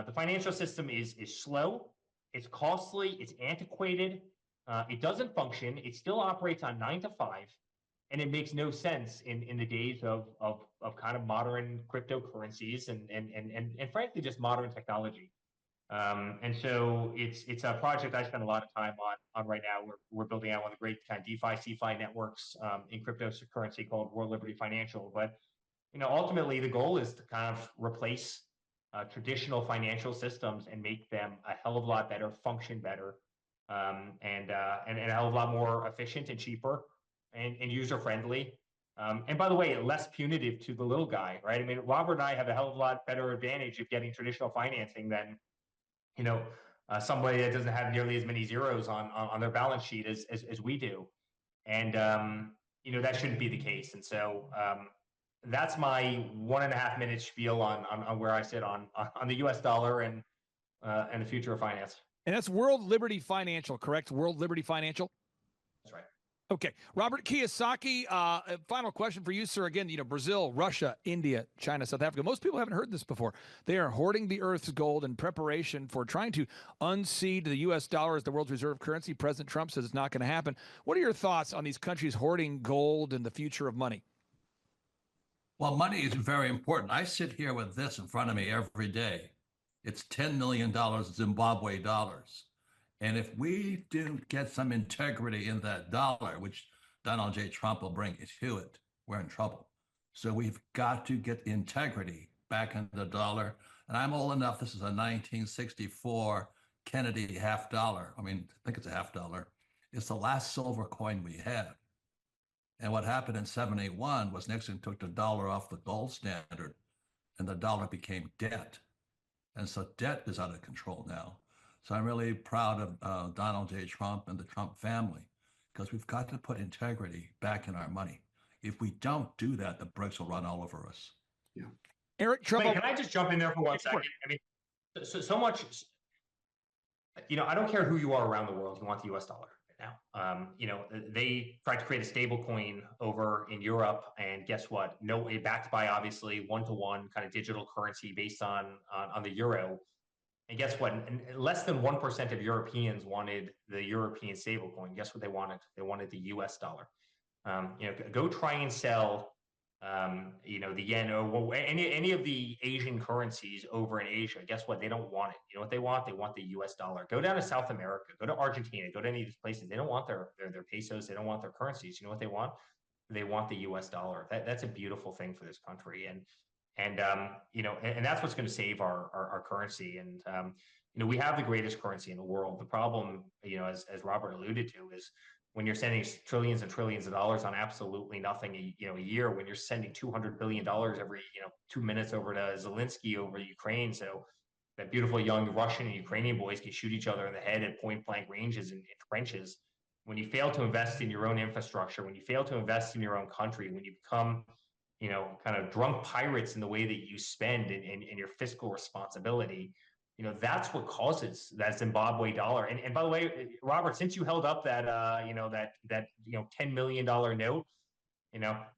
The financial system is slow. It's costly, it's antiquated, it doesn't function, it still operates on 9 to 5, and it makes no sense in the days of kind of modern cryptocurrencies and frankly just modern technology. And so it's a project I spend a lot of time on right now. We're building out one of the great kind of DeFi, CeFi networks in cryptocurrency called World Liberty Financial. But ultimately the goal is to kind of replace traditional financial systems and make them a hell of a lot better, function better, and a hell of a lot more efficient and cheaper and user friendly. And by the way, less punitive to the little guy, right? I mean, Robert and I have a hell of a lot better advantage of getting traditional financing than, somebody that doesn't have nearly as many zeros on their balance sheet as we do. And, that shouldn't be the case. And so, that's my 1.5 minute spiel on where I sit on the U.S. dollar and the future of finance. And that's World Liberty Financial, correct? World Liberty Financial? That's right. Okay. Robert Kiyosaki, final question for you, sir. Again, Brazil, Russia, India, China, South Africa. Most people haven't heard this before. They are hoarding the Earth's gold in preparation for trying to unseat the U.S. dollar as the world's reserve currency. President Trump says it's not going to happen. What are your thoughts on these countries hoarding gold and the future of money? Well, money is very important. I sit here with this in front of me every day. It's $10 million Zimbabwe dollars. And if we do get some integrity in that dollar, which Donald J. Trump will bring to it, we're in trouble. So we've got to get integrity back in the dollar. And I'm old enough, this is a 1964 Kennedy half dollar. I think it's a half dollar. It's the last silver coin we had. And what happened in 781 was Nixon took the dollar off the gold standard and the dollar became debt. And so debt is out of control now. So I'm really proud of Donald J. Trump and the Trump family, because we've got to put integrity back in our money. If we don't do that, the bricks will run all over us. Yeah. Eric Trump. Wait, can I just jump in there for 1 second? I mean, so much, I don't care who you are around the world, you want the US dollar right now. They tried to create a stable coin over in Europe, and guess what? No, backed by obviously one-to-one kind of digital currency based on the euro. And guess what? Less than 1% of Europeans wanted the European stablecoin. Guess what they wanted? They wanted the US dollar. Go try and sell, the yen or any of the Asian currencies over in Asia. Guess what? They don't want it. You know what they want? They want the US dollar. Go down to South America, go to Argentina, go to any of these places. They don't want their pesos. They don't want their currencies. You know what they want? They want the US dollar. That's a beautiful thing for this country. And that's what's going to save our currency. And we have the greatest currency in the world. The problem, as Robert alluded to, is when you're sending trillions and trillions of dollars on absolutely nothing a year, when you're sending $200 billion every 2 minutes over to Zelensky over Ukraine, so that beautiful young Russian and Ukrainian boys can shoot each other in the head at point blank ranges and trenches. When you fail to invest in your own infrastructure, when you fail to invest in your own country, when you become kind of drunk pirates in the way that you spend and your fiscal responsibility, that's what causes that Zimbabwe dollar. And by the way, Robert, since you held up that, $10 million note,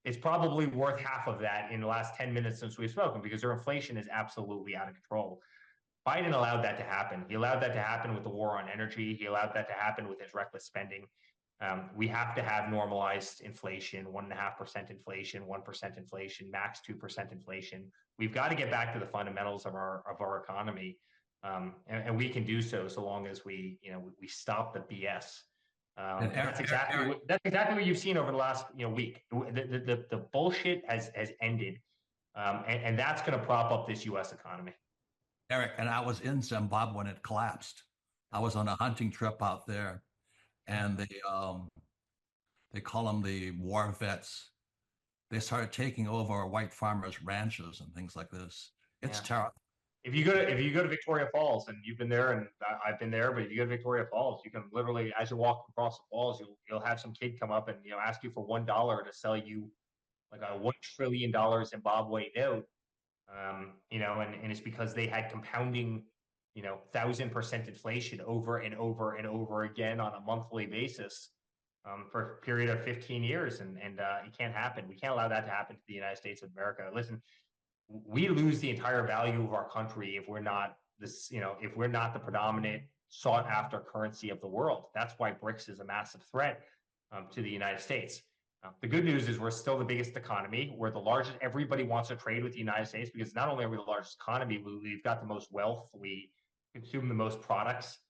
it's probably worth half of that in the last 10 minutes since we've spoken, because their inflation is absolutely out of control. Biden allowed that to happen. He allowed that to happen with the war on energy. He allowed that to happen with his reckless spending. We have to have normalized inflation, 1.5% inflation, 1% inflation, max 2% inflation. We've got to get back to the fundamentals of our economy, and we can do so long as we stop the BS. That's exactly what you've seen over the last week. The bullshit has ended, and that's going to prop up this U.S. economy. Eric, and I was in Zimbabwe when it collapsed. I was on a hunting trip out there, and they call them the war vets. They started taking over white farmers' ranches and things like this. It's terrible. If you go to Victoria Falls, and you've been there, and I've been there, but if you go to Victoria Falls, you can literally, as you're walking across the falls, you'll have some kid come up and ask you for $1 to sell you like a $1 trillion Zimbabwe note. And it's because they had compounding 1,000% inflation over and over and over again on a monthly basis for a period of 15 years. And it can't happen. We can't allow that to happen to the United States of America. Listen, we lose the entire value of our country if we're not if we're not the predominant sought after currency of the world. That's why BRICS is a massive threat to the United States. The good news is we're still the biggest economy. We're the largest. Everybody wants to trade with the United States because not only are we the largest economy, we've got the most wealth. We consume the most products.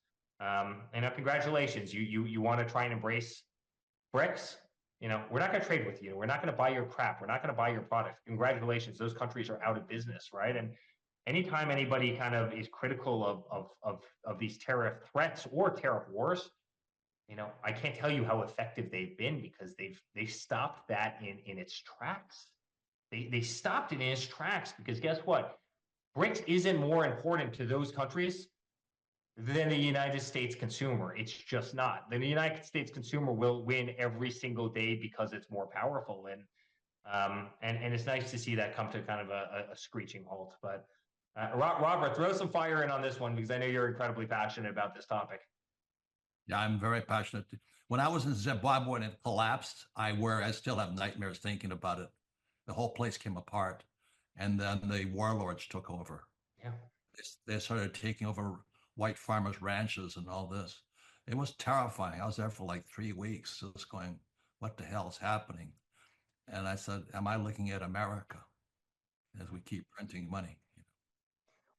And congratulations, you want to try and embrace BRICS? We're not going to trade with you. We're not going to buy your crap. We're not going to buy your product. Congratulations, those countries are out of business, right? And anytime anybody kind of is critical of these tariff threats or tariff wars, I can't tell you how effective they've been, because they've stopped that in its tracks. They stopped it in its tracks because guess what? BRICS isn't more important to those countries than the United States consumer. It's just not. The United States consumer will win every single day because it's more powerful. And it's nice to see that come to kind of a screeching halt. But Robert, throw some fire in on this one, because I know you're incredibly passionate about this topic. Yeah, I'm very passionate. When I was in Zimbabwe and it collapsed, I still have nightmares thinking about it. The whole place came apart, and then the warlords took over. Yeah, they started taking over white farmers' ranches and all this. It was terrifying. I was there for like 3 weeks, just going, "What the hell is happening?" And I said, "Am I looking at America as we keep printing money?"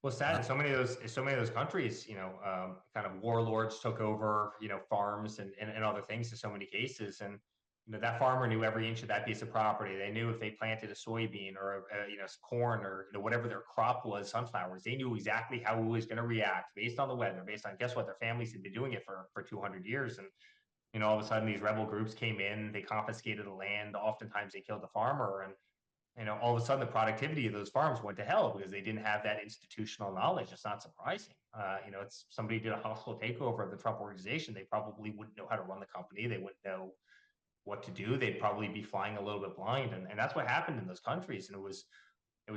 Well, sad in so many of those countries, kind of warlords took over, farms and other things in so many cases. And, that farmer knew every inch of that piece of property. They knew if they planted a soybean or, corn or, whatever their crop was, sunflowers, they knew exactly how it was going to react based on the weather, based on, guess what, their families had been doing it for 200 years. And, all of a sudden these rebel groups came in, they confiscated the land. Oftentimes they killed the farmer. And all of a sudden the productivity of those farms went to hell because they didn't have that institutional knowledge. It's not surprising. It's somebody did a hostile takeover of the Trump organization. They probably wouldn't know how to run the company. They wouldn't know what to do. They'd probably be flying a little bit blind. And that's what happened in those countries. And it was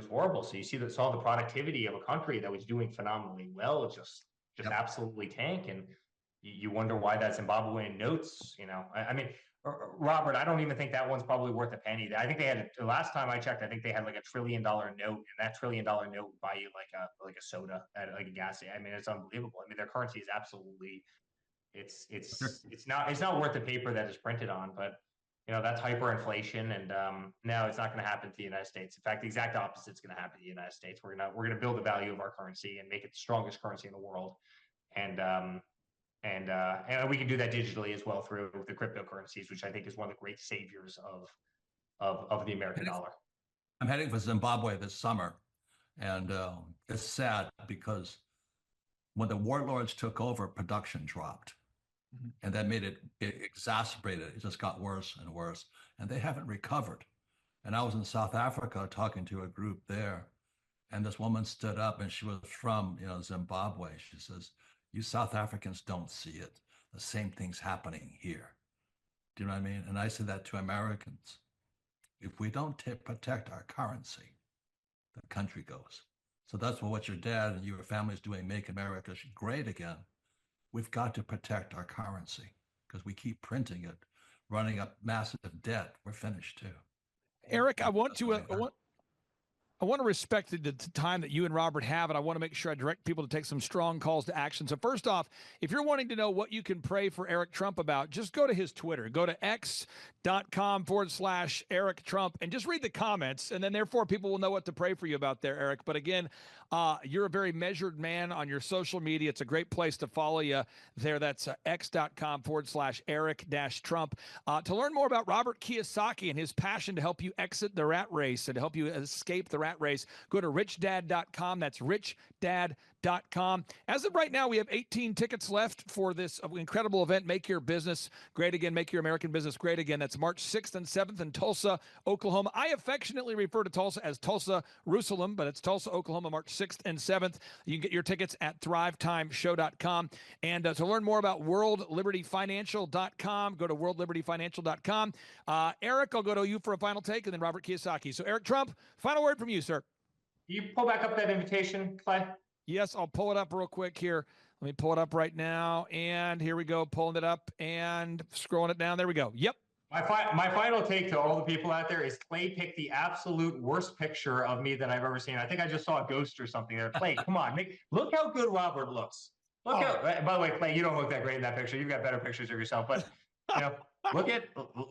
horrible. So you see that saw the productivity of a country that was doing phenomenally well, just absolutely tank. And you wonder why that Zimbabwean notes, I mean, Robert, I don't even think that one's probably worth a penny. I think they had the last time I checked, I think they had like $1 trillion note, and that $1 trillion note would buy you like a soda at like a gas station. I mean, it's unbelievable. I mean, their currency is absolutely, it's not worth the paper that it's printed on. But that's hyperinflation, and no, it's not going to happen to the United States. In fact, the exact opposite is going to happen to the United States. We're gonna build the value of our currency and make it the strongest currency in the world, and we can do that digitally as well through the cryptocurrencies, which I think is one of the great saviors of the American dollar. I'm heading for Zimbabwe this summer, and it's sad because when the warlords took over, production dropped, and that made it exacerbated. It just got worse and worse, and they haven't recovered. And I was in South Africa talking to a group there, and this woman stood up, and she was from Zimbabwe. She says, "You South Africans don't see it. The same thing's happening here." Do you know what I mean? And I say that to Americans. If we don't protect our currency, the country goes. So that's what your dad and your family is doing, Make America Great Again. We've got to protect our currency because we keep printing it, running up massive debt. We're finished too. Eric, I want to respect the time that you and Robert have, and I want to make sure I direct people to take some strong calls to action. So first off, if you're wanting to know what you can pray for Eric Trump about, just go to his Twitter. Go to x.com/Eric Trump and just read the comments, and then therefore people will know what to pray for you about there, Eric. But again, you're a very measured man on your social media. It's a great place to follow you there. That's x.com/Eric-Trump. To learn more about Robert Kiyosaki and his passion to help you exit the rat race and to help you escape the rat race, go to richdad.com. That's richdad.com. As of right now, we have 18 tickets left for this incredible event, Make Your Business Great Again, Make Your American Business Great Again. That's March 6th and 7th in Tulsa, Oklahoma. I affectionately refer to Tulsa as Tulsa, Jerusalem, but it's Tulsa, Oklahoma, March 6th and 7th. You can get your tickets at thrivetimeshow.com. And to learn more about worldlibertyfinancial.com, go to worldlibertyfinancial.com. Eric, I'll go to you for a final take, and then Robert Kiyosaki. So Eric Trump, final word from you, sir. Can you pull back up that invitation, Clay? Yes, I'll pull it up real quick here. Let me pull it up right now. And here we go, pulling it up and scrolling it down. There we go. Yep. My final take to all the people out there is Clay picked the absolute worst picture of me that I've ever seen. I think I just saw a ghost or something there. Clay, come on. Look how good Robert looks. By the way, Clay, you don't look that great in that picture. You've got better pictures of yourself. But,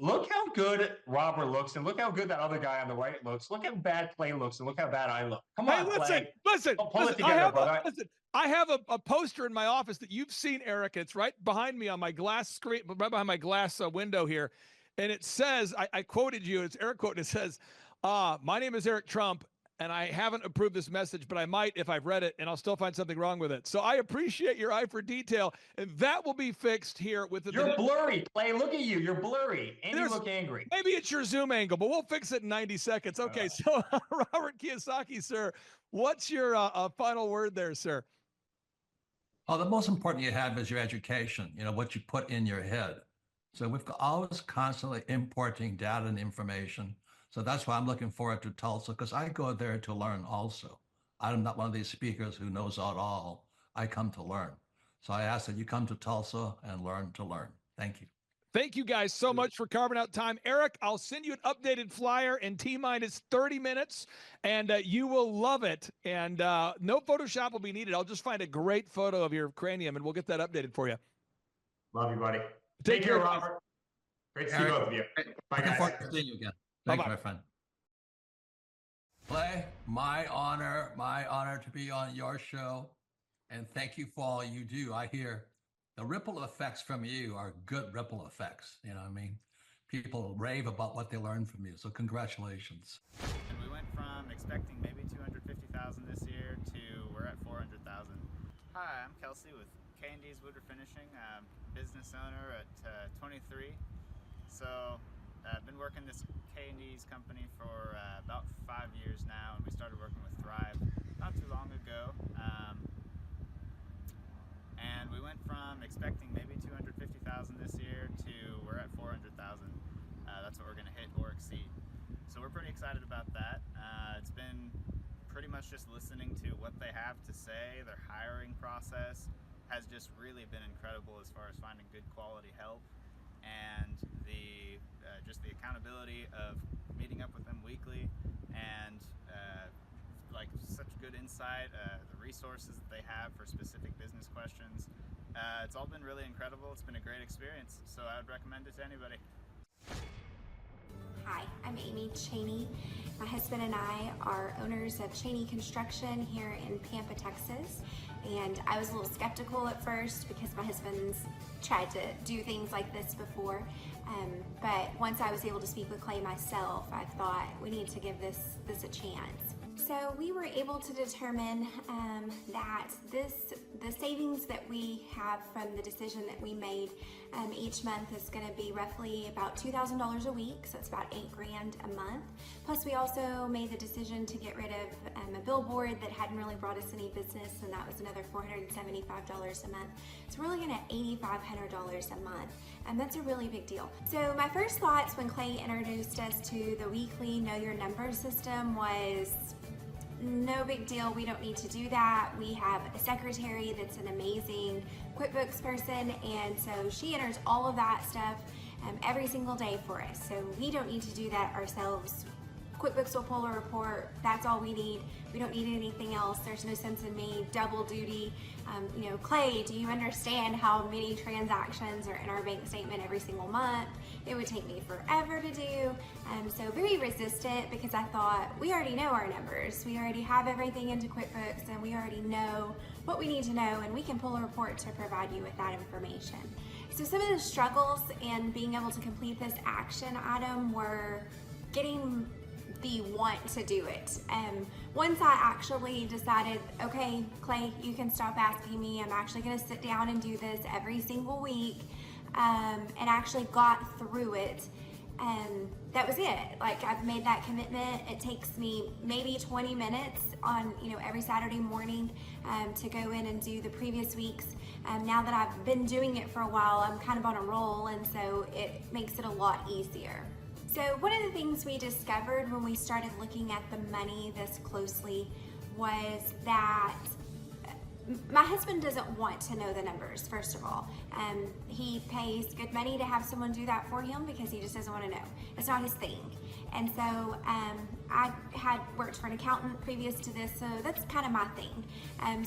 look how good Robert looks, and look how good that other guy on the right looks. Look how bad Clay looks, and look how bad I look. Come on, Clay. Listen. Pull it together, brother. I have a poster in my office that you've seen, Eric. It's right behind me on my glass screen, right behind my glass window here. And it says, I quoted you, it's Eric quote, and it says, my name is Eric Trump, and I haven't approved this message, but I might if I've read it, and I'll still find something wrong with it. So I appreciate your eye for detail, and that will be fixed here with the— You're blurry, Clay. Look at you. You're blurry, and you look angry. Maybe it's your Zoom angle, but we'll fix it in 90 seconds. Okay, so Robert Kiyosaki, sir, what's your final word there, sir? Oh, the most important you have is your education, what you put in your head. So we've always constantly importing data and information. So that's why I'm looking forward to Tulsa, because I go there to learn also. I'm not one of these speakers who knows it all. I come to learn. So I ask that you come to Tulsa and learn to learn. Thank you. Thank you guys so much for carving out time. Eric, I'll send you an updated flyer in T-minus 30 minutes, and you will love it. And no Photoshop will be needed. I'll just find a great photo of your cranium, and we'll get that updated for you. Love you, buddy. Take care, Robert. Great to see both of you. Bye, guys. Looking forward to seeing you again. Thank you, my friend. Clay, my honor to be on your show. And thank you for all you do. I hear the ripple effects from you are good ripple effects. You know what I mean? People rave about what they learned from you. So congratulations. And we went from expecting maybe 250,000 this year to we're at 400,000. Hi, I'm Kelsey with K&D's Woodward Finishing, business owner at 23. So I've been working this K&D's company for about 5 years now, and we started working with Thrive not too long ago. And we went from expecting maybe 250,000 this year to we're at 400,000. That's what we're going to hit or exceed. So we're pretty excited about that. It's been pretty much just listening to what they have to say. Their hiring process has just really been incredible as far as finding good quality help, and the just the accountability of meeting up with them weekly, and like such good insight, the resources that they have for specific business questions. It's all been really incredible. It's been a great experience, so I would recommend it to anybody. Hi, I'm Amy Cheney. My husband and I are owners of Cheney Construction here in Pampa, Texas. And I was a little skeptical at first because my husband's tried to do things like this before. But once I was able to speak with Clay myself, I thought we need to give this a chance. So we were able to determine that the savings that we have from the decision that we made each month is going to be roughly about $2,000 a week, so it's about $8,000 a month. Plus we also made the decision to get rid of a billboard that hadn't really brought us any business, and that was another $475 a month. So we're looking at $8,500 a month, and that's a really big deal. So my first thoughts when Clay introduced us to the weekly Know Your Numbers system was, no big deal, we don't need to do that. We have a secretary that's an amazing QuickBooks person, and so she enters all of that stuff every single day for us. So we don't need to do that ourselves. QuickBooks will pull a report, that's all we need. We don't need anything else. There's no sense in me double duty. Clay, do you understand how many transactions are in our bank statement every single month? It would take me forever to do. So very resistant, because I thought, we already know our numbers. We already have everything into QuickBooks, and we already know what we need to know, and we can pull a report to provide you with that information. So some of the struggles in being able to complete this action item were getting the want to do it. Once I actually decided, okay, Clay, you can stop asking me. I'm actually going to sit down and do this every single week, and actually got through it. That was it. Like, I've made that commitment. It takes me maybe 20 minutes on, every Saturday morning to go in and do the previous weeks. Now that I've been doing it for a while, I'm kind of on a roll, and so it makes it a lot easier. So one of the things we discovered when we started looking at the money this closely was that my husband doesn't want to know the numbers, first of all. He pays good money to have someone do that for him because he just doesn't want to know. It's not his thing. And so I had worked for an accountant previous to this, so that's kind of my thing.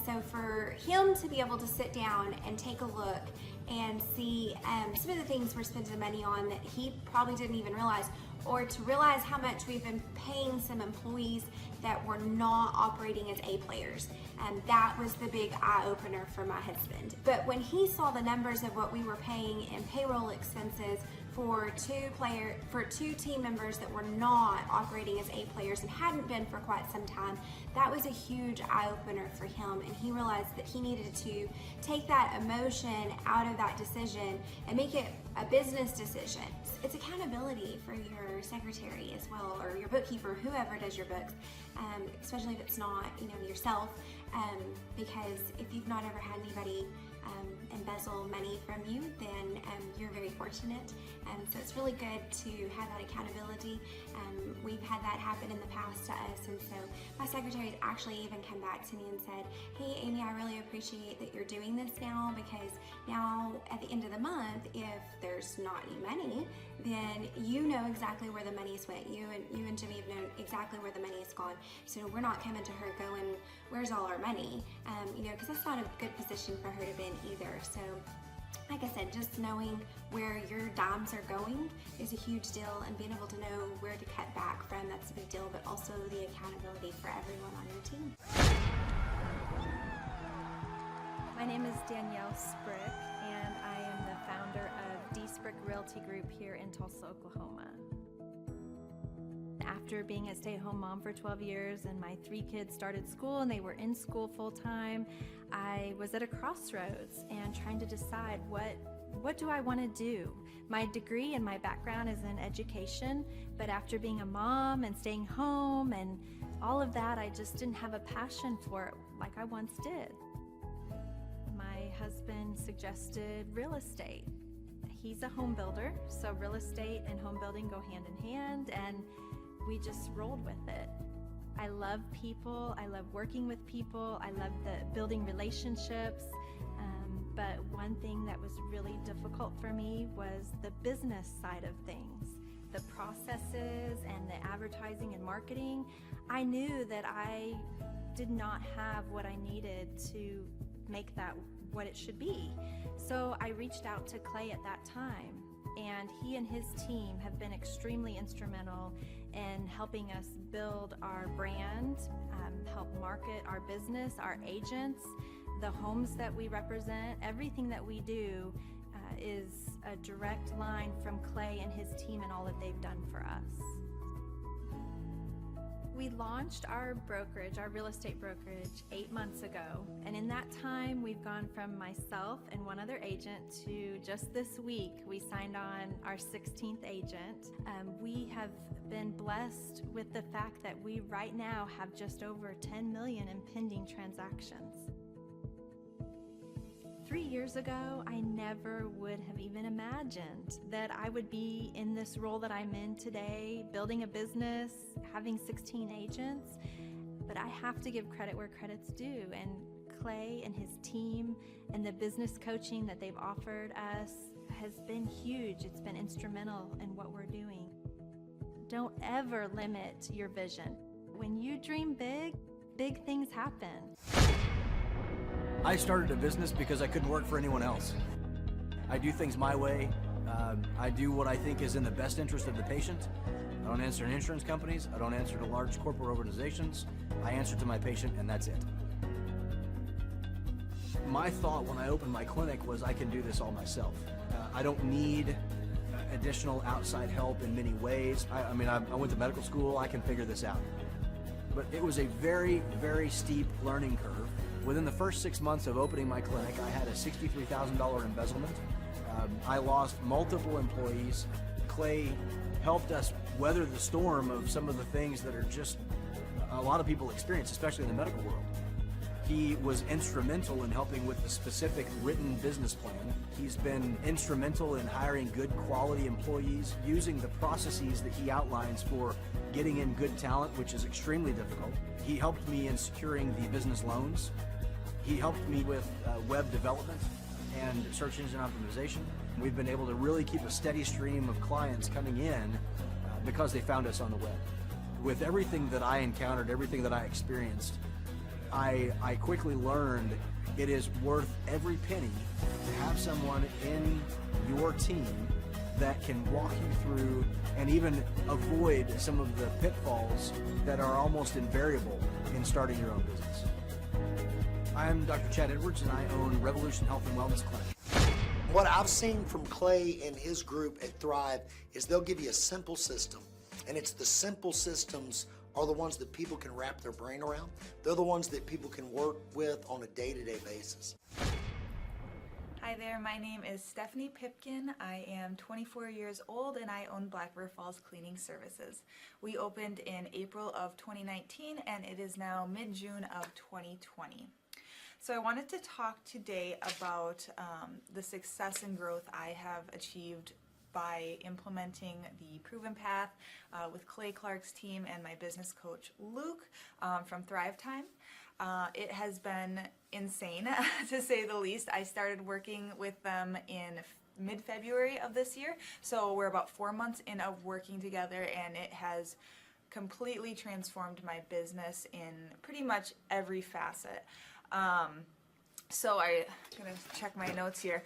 So for him to be able to sit down and take a look and see some of the things we're spending money on that he probably didn't even realize, or to realize how much we've been paying some employees that were not operating as A players. And that was the big eye-opener for my husband. But when he saw the numbers of what we were paying in payroll expenses for two team members that were not operating as A players and hadn't been for quite some time, that was a huge eye-opener for him, and he realized that he needed to take that emotion out of that decision and make it a business decision. It's accountability for your secretary as well, or your bookkeeper, whoever does your books, especially if it's not yourself, because if you've not ever had anybody embezzle money from you, then you're very fortunate. So it's really good to have that accountability. We've had that happen in the past to us, and so my secretary's actually even come back to me and said, hey Amy, I really appreciate that you're doing this now, because now at the end of the month, if there's not any money, then you know exactly where the money's went. You and Jimmy have known exactly where the money's gone. So we're not coming to her going, where's all our money? Because that's not a good position for her to be in either. So like I said, just knowing where your dimes are going is a huge deal, and being able to know where to cut back from, that's a big deal, but also the accountability for everyone on your team. My name is Danielle Sprick, and I am the founder of D Sprick Realty Group here in Tulsa, Oklahoma. After being a stay-at-home mom for 12 years and my 3 kids started school and they were in school full-time, I was at a crossroads and trying to decide what what do I want to do? My degree and my background is in education, but after being a mom and staying home and all of that, I just didn't have a passion for it like I once did. My husband suggested real estate. He's a home builder, so real estate and home building go hand in hand, and we just rolled with it. I love people, I love working with people, I love building relationships, but one thing that was really difficult for me was the business side of things. The processes and the advertising and marketing. I knew that I did not have what I needed to make that what it should be. So I reached out to Clay at that time, and he and his team have been extremely instrumental in helping us build our brand, help market our business, our agents, the homes that we represent. Everything that we do is a direct line from Clay and his team and all that they've done for us. We launched our brokerage, our real estate brokerage, 8 months ago. And in that time, we've gone from myself and one other agent to just this week, we signed on our 16th agent. We have been blessed with the fact that we right now have just over 10 million in pending transactions. 3 years ago, I never would have even imagined that I would be in this role that I'm in today, building a business, having 16 agents. But I have to give credit where credit's due, and Clay and his team and the business coaching that they've offered us has been huge. It's been instrumental in what we're doing. Don't ever limit your vision. When you dream big, big things happen. I started a business because I couldn't work for anyone else. I do things my way. I do what I think is in the best interest of the patient. I don't answer to insurance companies. I don't answer to large corporate organizations. I answer to my patient, and that's it. My thought when I opened my clinic was I can do this all myself. I don't need additional outside help in many ways. I went to medical school. I can figure this out. But it was a very, very steep learning curve. Within the first 6 months of opening my clinic, I had a $63,000 embezzlement. I lost multiple employees. Clay helped us weather the storm of some of the things that are just a lot of people experience, especially in the medical world. He was instrumental in helping with the specific written business plan. He's been instrumental in hiring good quality employees, using the processes that he outlines for getting in good talent, which is extremely difficult. He helped me in securing the business loans. He helped me with web development and search engine optimization. We've been able to really keep a steady stream of clients coming in because they found us on the web. With everything that I encountered, everything that I experienced, I quickly learned it is worth every penny to have someone in your team that can walk you through and even avoid some of the pitfalls that are almost invariable in starting your own business. I'm Dr. Chad Edwards, and I own Revolution Health and Wellness Clinic. What I've seen from Clay and his group at Thrive is they'll give you a simple system, and it's the simple systems are the ones that people can wrap their brain around. They're the ones that people can work with on a day-to-day basis. Hi there, my name is Stephanie Pipkin. I am 24 years old and I own Black River Falls Cleaning Services. We opened in April of 2019 and it is now mid-June of 2020. So I wanted to talk today about the success and growth I have achieved by implementing the Proven Path with Clay Clark's team and my business coach Luke from Thrivetime. It has been insane to say the least. I started working with them in mid-February of this year, so we're about 4 months in of working together, and it has completely transformed my business in pretty much every facet. So I'm gonna check my notes here.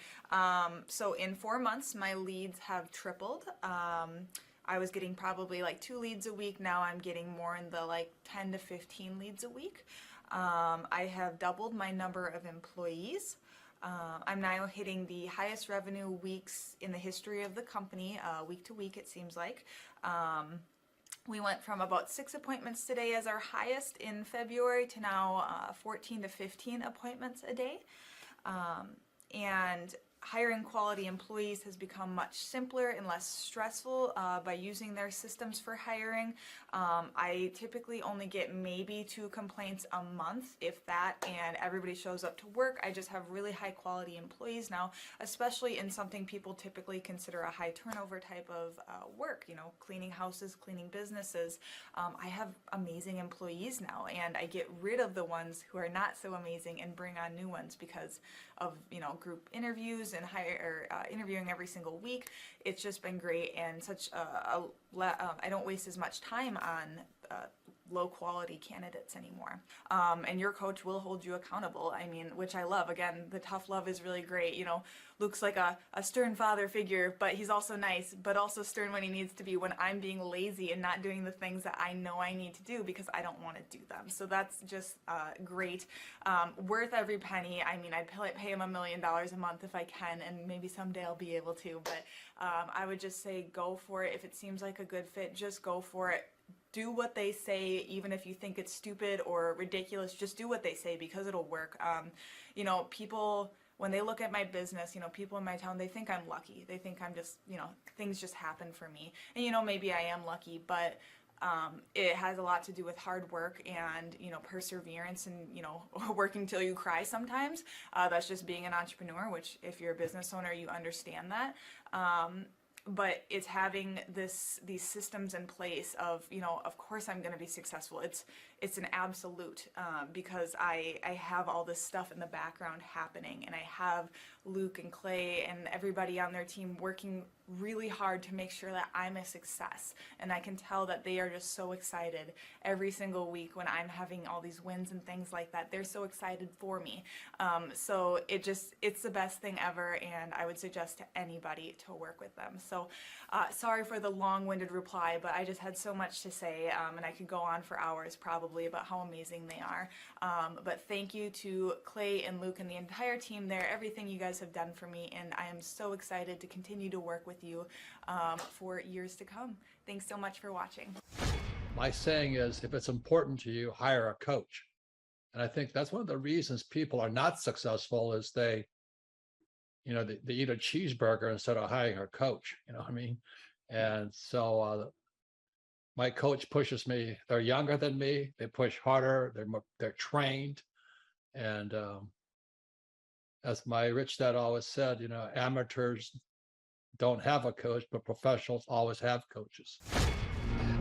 So in 4 months, my leads have tripled. I was getting probably like 2 leads a week. Now I'm getting more in the like 10 to 15 leads a week. I have doubled my number of employees. I'm now hitting the highest revenue weeks in the history of the company, week to week it seems like. We went from about 6 appointments today as our highest in February to now 14 to 15 appointments a day. And hiring quality employees has become much simpler and less stressful by using their systems for hiring. I typically only get maybe 2 complaints a month, if that, and everybody shows up to work. I just have really high quality employees now, especially in something people typically consider a high turnover type of work, you know, cleaning houses, cleaning businesses. I have amazing employees now, and I get rid of the ones who are not so amazing and bring on new ones because of, you know, group interviews and interviewing every single week. It's just been great, and such I don't waste as much time on low quality candidates anymore. And your coach will hold you accountable. I mean, which I love. Again, the tough love is really great. You know, Luke's like a stern father figure, but he's also nice, but also stern when he needs to be, when I'm being lazy and not doing the things that I know I need to do because I don't want to do them. So that's just great. Worth every penny. I mean, I'd pay him $1 million a month if I can, and maybe someday I'll be able to, but I would just say go for it. If it seems like a good fit, just go for it. Do what they say, even if you think it's stupid or ridiculous. Just do what they say because it'll work. You know, people, when they look at my business, you know, people in my town, they think I'm lucky. They think I'm just, you know, things just happen for me. And, you know, maybe I am lucky, but it has a lot to do with hard work and, you know, perseverance and, you know, working till you cry sometimes. That's just being an entrepreneur, which if you're a business owner, you understand that. But it's having these systems in place of, you know, of course I'm going to be successful. It's an absolute because I have all this stuff in the background happening, and I have Luke and Clay and everybody on their team working really hard to make sure that I'm a success. And I can tell that they are just so excited every single week when I'm having all these wins and things like that. They're so excited for me. So it's the best thing ever, and I would suggest to anybody to work with them. So sorry for the long-winded reply, but I just had so much to say, and I could go on for hours probably about how amazing they are. But thank you to Clay and Luke and the entire team there, everything you guys have done for me, and I am so excited to continue to work with you for years to come. Thanks so much for watching. My saying is, if it's important to you, hire a coach. And I think that's one of the reasons people are not successful is they eat a cheeseburger instead of hiring a coach, you know what I mean? And so my coach pushes me. They're younger than me. They push harder. They're trained. And as my rich dad always said, you know, amateurs don't have a coach, but professionals always have coaches.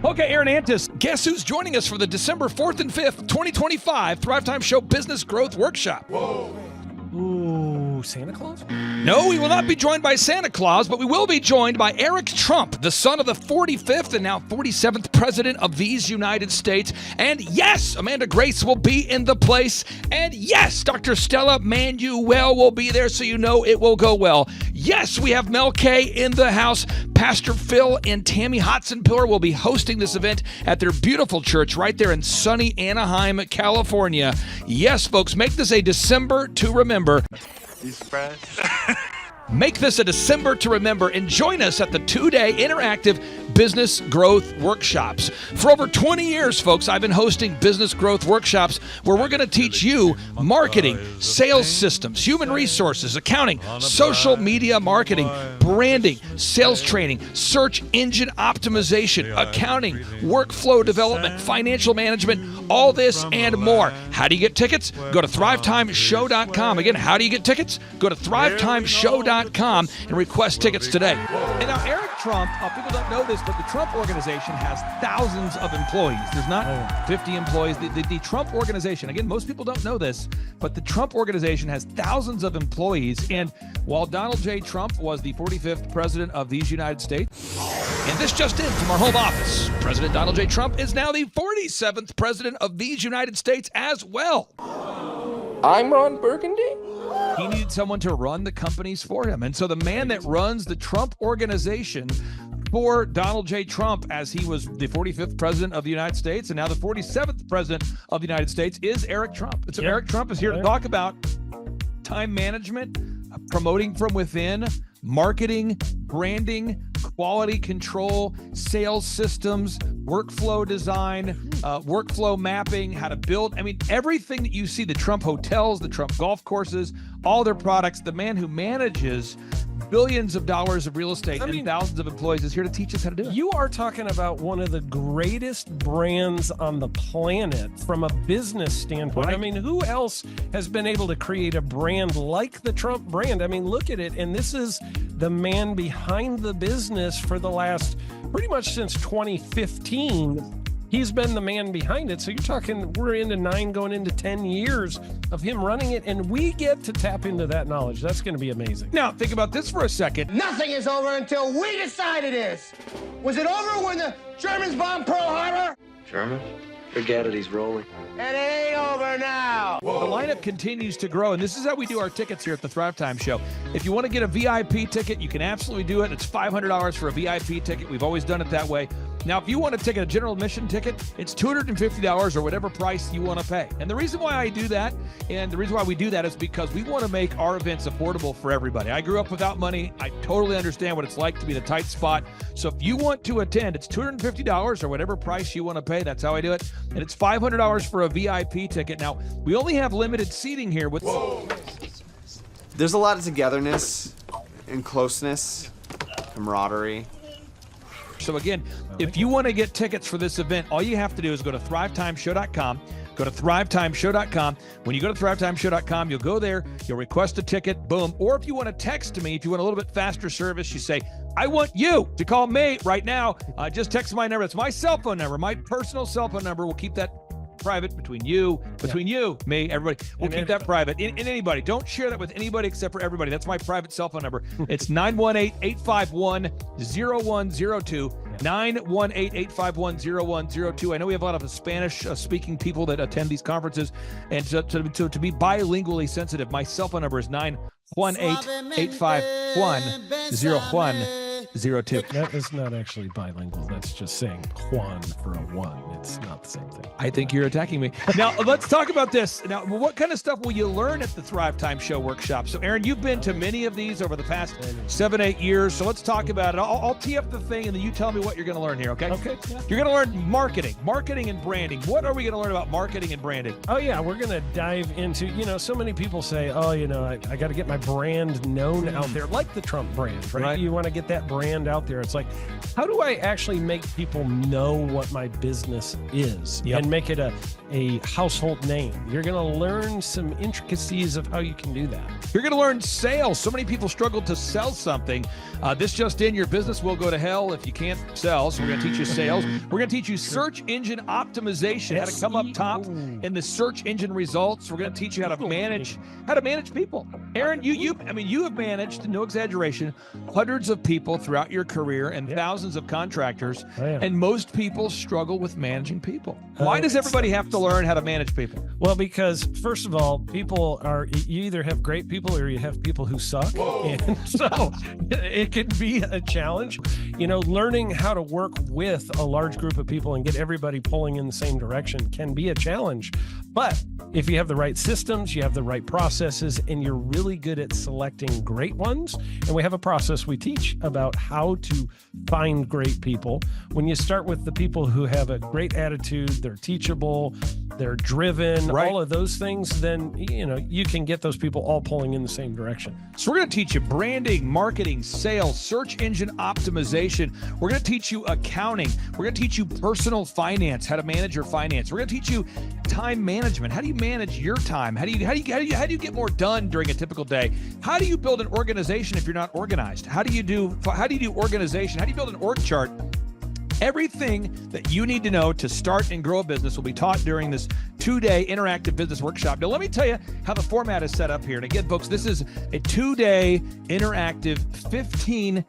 Okay, Aaron Antis, guess who's joining us for the December 4th and 5th, 2025 Thrivetime Show Business Growth Workshop? Whoa. Ooh, Santa Claus? No, we will not be joined by Santa Claus, but we will be joined by Eric Trump, the son of the 45th and now 47th President of these United States. And yes, Amanda Grace will be in the place. And yes, Dr. Stella Manuel will be there, so you know it will go well. Yes, we have Mel K in the house. Pastor Phil and Tammy Hotzenpiller will be hosting this event at their beautiful church right there in sunny Anaheim, California. Yes, folks, make this a December to remember. Make this a December to remember and join us at the 2-day interactive business growth workshops. For over 20 years, folks, I've been hosting business growth workshops where we're going to teach you marketing, sales systems, human resources, accounting, social media marketing, branding, sales training, search engine optimization, accounting, workflow development, financial management, all this and more. How do you get tickets? Go to thrivetimeshow.com. Again, how do you get tickets? Go to thrivetimeshow.com and request tickets today. And now Eric Trump, people don't know this, but the Trump organization has thousands of employees. There's not 50 employees. The Trump organization, again, most people don't know this, but the Trump organization has thousands of employees. And while Donald J. Trump was the 45th president of these United States, and this just in from our home office, President Donald J. Trump is now the 47th president of these United States as well. I'm Ron Burgundy. He needed someone to run the companies for him. And so the man that runs the Trump organization for Donald J. Trump, as he was the 45th president of the United States and now the 47th president of the United States, is Eric Trump. And so Eric Trump is here to talk about time management, promoting from within, marketing, branding, quality control, sales systems, workflow design, workflow mapping, how to build. I mean, everything that you see, the Trump hotels, the Trump golf courses, all their products, the man who manages billions of dollars of real estate and thousands of employees is here to teach us how to do it. You are talking about one of the greatest brands on the planet from a business standpoint. Right. I mean, who else has been able to create a brand like the Trump brand? I mean, look at it. And this is the man behind the business for the last pretty much since 2015. He's been the man behind it. So you're talking, we're into 9 going into 10 years of him running it, and we get to tap into that knowledge. That's going to be amazing. Now, think about this for a second. Nothing is over until we decide it is. Was it over when the Germans bombed Pearl Harbor? German? Forget it, he's rolling. And it ain't over now. The lineup continues to grow, and this is how we do our tickets here at the Thrivetime Show. If you want to get a VIP ticket, you can absolutely do it. It's $500 for a VIP ticket. We've always done it that way. Now, if you want to take a general admission ticket, it's $250 or whatever price you want to pay. And the reason why I do that, and the reason why we do that is because we want to make our events affordable for everybody. I grew up without money. I totally understand what it's like to be in a tight spot. So if you want to attend, it's $250 or whatever price you want to pay. That's how I do it. And it's $500 for a VIP ticket. Now, we only have limited seating here with... There's a lot of togetherness and closeness, camaraderie. So again, if you want to get tickets for this event, all you have to do is go to thrivetimeshow.com. Go to thrivetimeshow.com. When you go to thrivetimeshow.com, you'll go there, you'll request a ticket, boom. Or if you want to text me, if you want a little bit faster service, you say, I want you to call me right now. Just text my number. It's my cell phone number, my personal cell phone number. We'll keep that private between you, me, everybody. We'll keep that private. And anybody. Don't share that with anybody except for everybody. That's my private cell phone number. It's 918-851-0102. 918-851-0102. I know we have a lot of Spanish-speaking people that attend these conferences. And to be bilingually sensitive, my cell phone number is 918-851-0102. That is not actually bilingual. That's just saying Juan for a one. It's not the same thing. I think you're attacking me. Now, let's talk about this. Now, what kind of stuff will you learn at the Thrivetime Show workshop? So, Aaron, you've been to many of these over the past 7-8 years. So let's talk about it. I'll tee up the thing, and then you tell me what you're going to learn here, okay? Okay. Yeah. You're going to learn marketing and branding. What are we going to learn about marketing and branding? Oh, yeah. We're going to dive into, so many people say, I got to get my brand known out there, like the Trump brand, right? You want to get that brand out there. It's like, how do I actually make people know what my business is and make it a household name? You're going to learn some intricacies of how you can do that. You're going to learn sales. So many people struggle to sell something. This just in, your business will go to hell if you can't sell. So we're going to teach you sales. We're going to teach you search engine optimization, how to come up top in the search engine results. We're going to teach you how to manage people. Aaron, you have managed, no exaggeration, hundreds of people throughout your career and thousands of contractors. And most people struggle with managing people. Why does everybody have to learn how to manage people? Well, because first of all, you either have great people or you have people who suck. And so it can be a challenge. Learning how to work with a large group of people and get everybody pulling in the same direction can be a challenge. But if you have the right systems, you have the right processes, and you're really good at selecting great ones, and we have a process we teach about how to find great people. When you start with the people who have a great attitude, they're teachable, they're driven, all of those things, then, you can get those people all pulling in the same direction. So we're going to teach you branding, marketing, sales, search engine optimization. We're going to teach you accounting. We're going to teach you personal finance, how to manage your finance. We're going to teach you time management. How do you manage your time? How do you get more done during a typical day? How do you build an organization if you're not organized? How do you do organization? How do you build an org chart? Everything that you need to know to start and grow a business will be taught during this 2-day interactive business workshop. Now, let me tell you how the format is set up here. And again, folks, this is a 2-day interactive 15.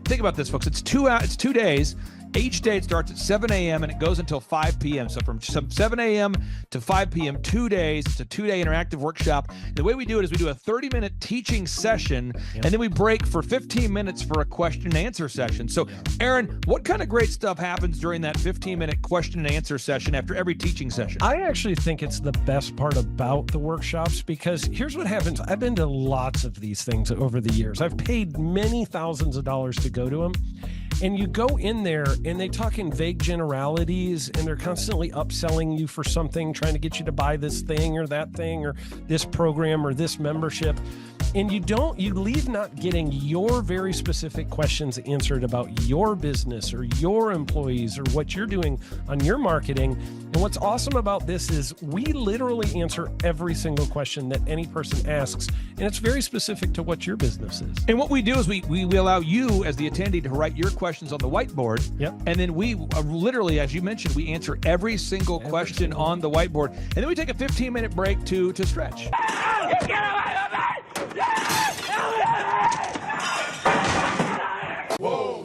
Think about this, folks. It's 2 days. Each day it starts at 7 a.m. and it goes until 5 p.m. So from 7 a.m. to 5 p.m., 2 days. It's a 2-day interactive workshop. The way we do it is we do a 30-minute teaching session, and then we break for 15 minutes for a question and answer session. So, Aaron, what kind of great stuff happens during that 15-minute question and answer session after every teaching session? I actually think it's the best part about the workshops, because here's what happens. I've been to lots of these things over the years. I've paid many thousands of dollars to go to them. And you go in there and they talk in vague generalities, and they're constantly upselling you for something, trying to get you to buy this thing or that thing or this program or this membership. And you leave not getting your very specific questions answered about your business or your employees or what you're doing on your marketing. And what's awesome about this is we literally answer every single question that any person asks, and it's very specific to what your business is. And what we do is we allow you as the attendee to write your questions on the whiteboard. Yep. And then we literally, as you mentioned, we answer every single question on the whiteboard. And then we take a 15-minute break to stretch.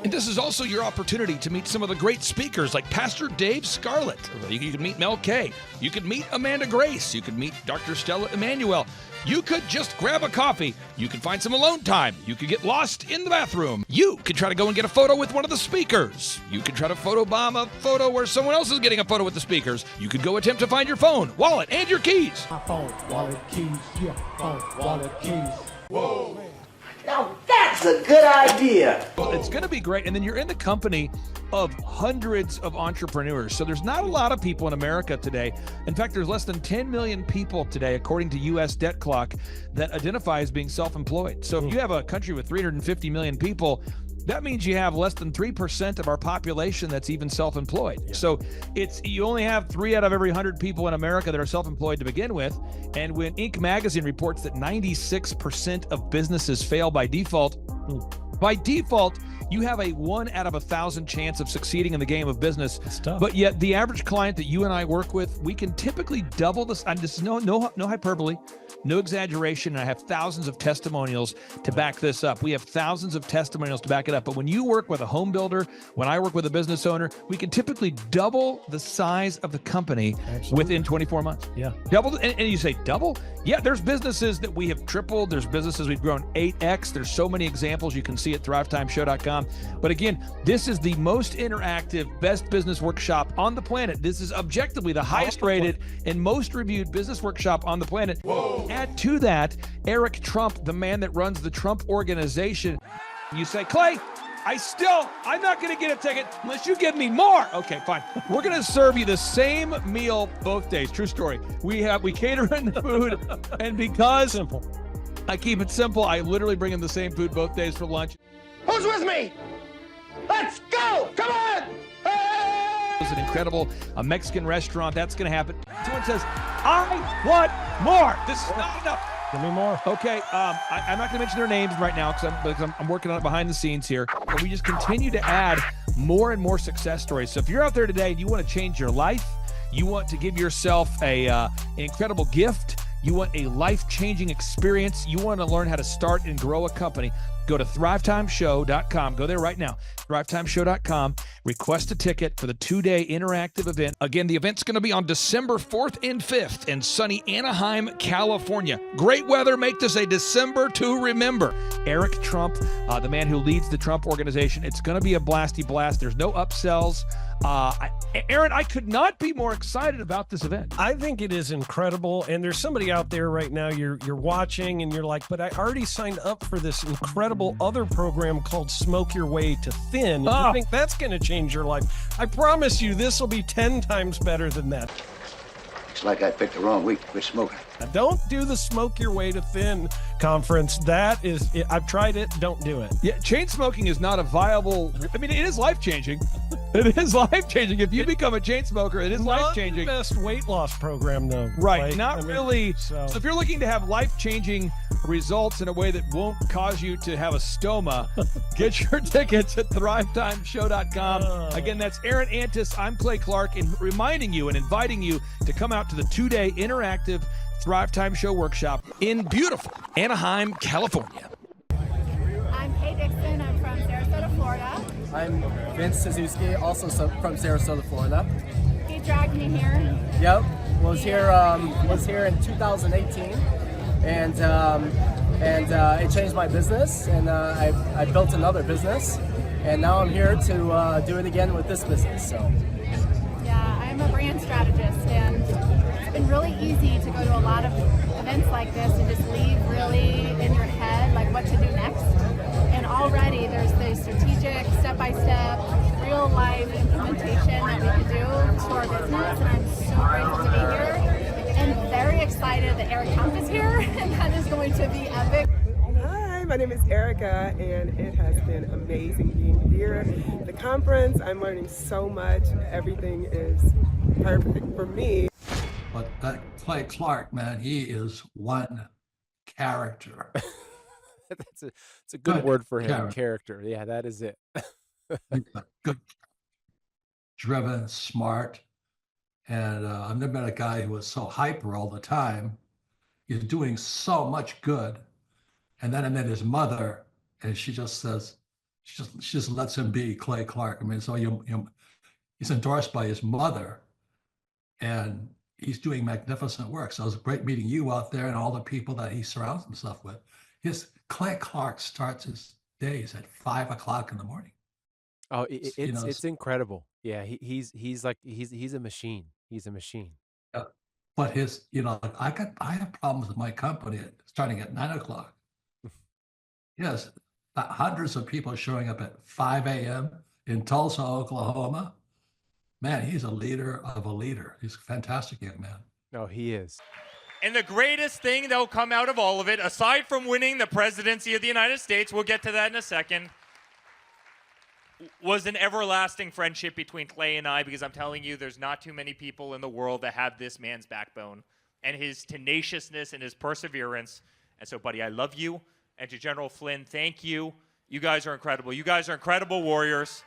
And this is also your opportunity to meet some of the great speakers like Pastor Dave Scarlett. You could meet Mel Kay. You could meet Amanda Grace. You could meet Dr. Stella Emmanuel. You could just grab a coffee. You could find some alone time. You could get lost in the bathroom. You could try to go and get a photo with one of the speakers. You could try to photobomb a photo where someone else is getting a photo with the speakers. You could go attempt to find your phone, wallet, and your keys. My phone, wallet, keys, yeah, phone, wallet, keys. Whoa. Now that's a good idea. Well, it's going to be great. And then you're in the company of hundreds of entrepreneurs. So there's not a lot of people in America today. In fact, there's less than 10 million people today, according to U.S. Debt Clock, that identify as being self-employed. So if you have a country with 350 million people, that means you have less than 3% of our population that's even self-employed. Yeah. So you only have 3 out of every 100 people in America that are self-employed to begin with. And when Inc. magazine reports that 96% of businesses fail by default, you have a 1 out of 1,000 chance of succeeding in the game of business. But yet the average client that you and I work with, we can typically double this. And this is no hyperbole, no exaggeration. And I have thousands of testimonials to back this up. We have thousands of testimonials to back it up. But when you work with a home builder, when I work with a business owner, we can typically double the size of the company within 24 months. Yeah. Double. And you say double? Yeah, there's businesses that we have tripled. There's businesses we've grown 8x. There's so many examples you can see at thrivetimeshow.com. But again, this is the most interactive, best business workshop on the planet. This is objectively the highest rated and most reviewed business workshop on the planet. Whoa. Add to that, Eric Trump, the man that runs the Trump Organization. You say, Clay, I'm not going to get a ticket unless you give me more. Okay, fine. We're going to serve you the same meal both days. True story. We cater in the food, and because I keep it simple, I literally bring in the same food both days for lunch. Who's with me? Let's go! Come on! It's an incredible Mexican restaurant. That's going to happen. Someone says, I want more. This is not enough. Give me more. Okay, I'm not going to mention their names right now because I'm working on it behind the scenes here. But we just continue to add more and more success stories. So if you're out there today and you want to change your life, you want to give yourself an incredible gift, you want a life-changing experience, you want to learn how to start and grow a company, go to thrivetimeshow.com. Go there right now. thrivetimeshow.com. Request a ticket for the 2-day interactive event. Again, the event's going to be on December 4th and 5th in sunny Anaheim, California. Great weather. Make this a December to remember. Eric Trump, the man who leads the Trump Organization. It's going to be a blasty blast. There's no upsells. Aaron, I could not be more excited about this event. I think it is incredible. And there's somebody out there right now, you're watching and you're like, but I already signed up for this incredible other program called Smoke Your Way to Thin. I think that's going to change your life. I promise you, this will be 10 times better than that. Looks like I picked the wrong week to quit smoking. Now, don't do the Smoke Your Way to Thin conference. That is, I've tried it. Don't do it. Yeah, chain smoking is not a viable. I mean, it is life-changing. It is life-changing. If you become a chain smoker, it is life-changing. Not the best weight loss program, though. Right, Like, not really. So if you're looking to have life-changing results in a way that won't cause you to have a stoma, get your tickets at thrivetimeshow.com. Again, that's Aaron Antis. I'm Clay Clark, and reminding you and inviting you to come out to the 2-day interactive Thrive Time Show workshop in beautiful Anaheim, California. I'm Kay Dixon. I'm from Sarasota, Florida. I'm Vince Suzuki, also from Sarasota, Florida. He dragged me here. Yep, was here in 2018, and it changed my business, and I built another business, and now I'm here to do it again with this business. So. Yeah, I'm a brand strategist, and it's been really easy to go to a lot of events like this and just leave really in your head like what to do next. And already there's the strategic, step-by-step, real-life implementation that we can do to our business, and I'm so grateful to be here and very excited that Eric Trump is here, and that is going to be epic. Hi, my name is Erica, and it has been amazing being here. The conference, I'm learning so much. Everything is perfect for me. But that Clay Clark, man, he is one character. It's a good word for him. Character. Yeah, that is it. Good, driven, smart, and I've never met a guy who was so hyper all the time. He's doing so much good, and then I met his mother, and she just says, she just lets him be Clay Clark. I mean, so he's endorsed by his mother, and he's doing magnificent work. So it was great meeting you out there and all the people that he surrounds himself with. Clay Clark starts his days at 5 o'clock in the morning. Oh, it's incredible. Yeah, he's a machine. He's a machine. Yeah. But I have problems with my company starting at 9 o'clock. Yes, hundreds of people showing up at 5 a.m. in Tulsa, Oklahoma. Man, he's a leader of a leader. He's a fantastic young man. No, he is. And the greatest thing that'll come out of all of it, aside from winning the presidency of the United States, we'll get to that in a second, was an everlasting friendship between Clay and I, because I'm telling you, there's not too many people in the world that have this man's backbone and his tenaciousness and his perseverance. And so, buddy, I love you. And to General Flynn, thank you. You guys are incredible. You guys are incredible warriors.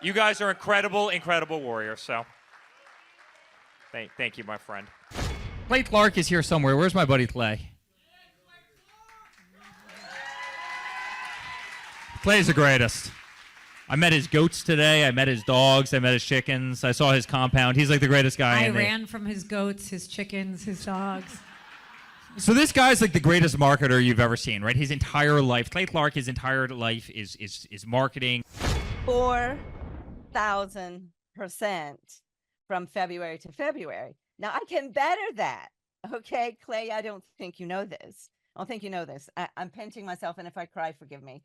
You guys are incredible, incredible warriors. So thank you, my friend. Clay Clark is here somewhere. Where's my buddy Clay? Clay's the greatest. I met his goats today. I met his dogs. I met his chickens. I saw his compound. He's like the greatest guy. I ran from his goats, his chickens, his dogs. So this guy's like the greatest marketer you've ever seen, right? His entire life, Clay Clark, his entire life is marketing. 4,000% from February to February. Now, I can better that. Okay, Clay, I don't think you know this. I don't think you know this. I'm pinching myself, and if I cry, forgive me.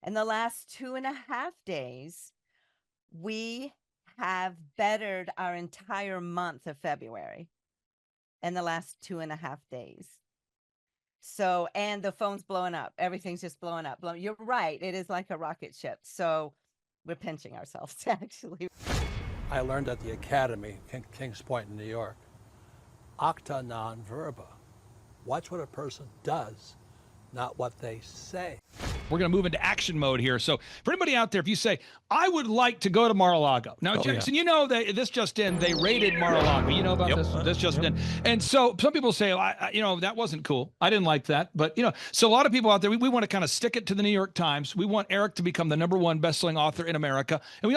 In the last 2.5 days, we have bettered our entire month of February in the last 2.5 days. So, and the phone's blowing up. Everything's just blowing up. You're right. It is like a rocket ship. So we're pinching ourselves, actually. I learned at the Academy, Kings Point in New York, acta non verba. Watch what a person does, not what they say. We're going to move into action mode here. So for anybody out there, if you say, I would like to go to Mar-a-Lago. Now, Jackson, you know that this just in, they raided Mar-a-Lago. You know about this? This just in. And so some people say, that wasn't cool. I didn't like that. But, so a lot of people out there, we want to kind of stick it to the New York Times. We want Eric to become the #1 best-selling author in America. And we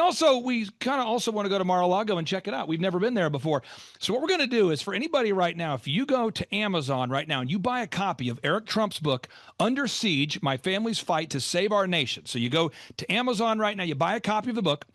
kind of also want to go to Mar-a-Lago and check it out. We've never been there before. So what we're going to do is for anybody right now, if you go to Amazon right now and you buy a copy of Eric Trump's book, Under Siege, My Family's Fight to Save Our Nation. So you go to Amazon right now, you buy a copy of the book,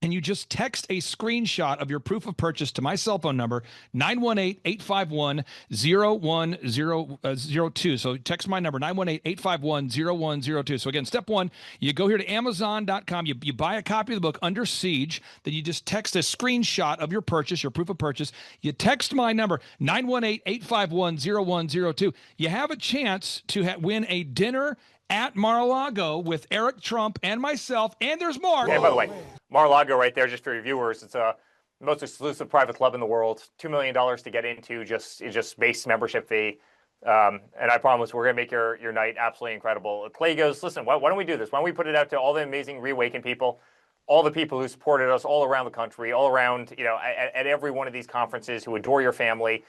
and you just text a screenshot of your proof of purchase to my cell phone number, 918-851-0102. So text my number, 918-851-0102. So again, step one, you go here to Amazon.com, you buy a copy of the book, Under Siege, then you just text a screenshot of your purchase, your proof of purchase. You text my number, 918-851-0102. You have a chance to win a dinner at Mar-a-Lago with Eric Trump and myself, and there's more. And by the way, Mar-a-Lago right there, just for your viewers, it's the most exclusive private club in the world. $2 million to get into, just base membership fee. And I promise we're going to make your night absolutely incredible. Clay goes, listen, why don't we do this? Why don't we put it out to all the amazing Reawaken people, all the people who supported us all around the country, all around, at every one of these conferences, who adore your family.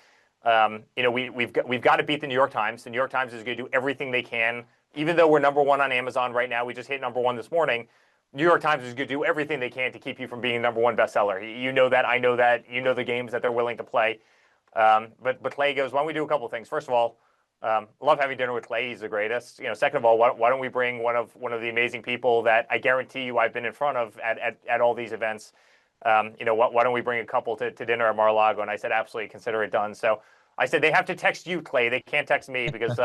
We've got to beat the New York Times. The New York Times is going to do everything they can. Even though we're #1 on Amazon right now, we just hit #1 this morning. New York Times is going to do everything they can to keep you from being a #1 bestseller. You know that. I know that. You know the games that they're willing to play. But Clay goes, why don't we do a couple of things? First of all, love having dinner with Clay. He's the greatest. Second of all, why don't we bring one of the amazing people that I guarantee you I've been in front of at all these events. Why don't we bring a couple to dinner at Mar-a-Lago? And I said, absolutely, consider it done. So I said, they have to text you, Clay. They can't text me because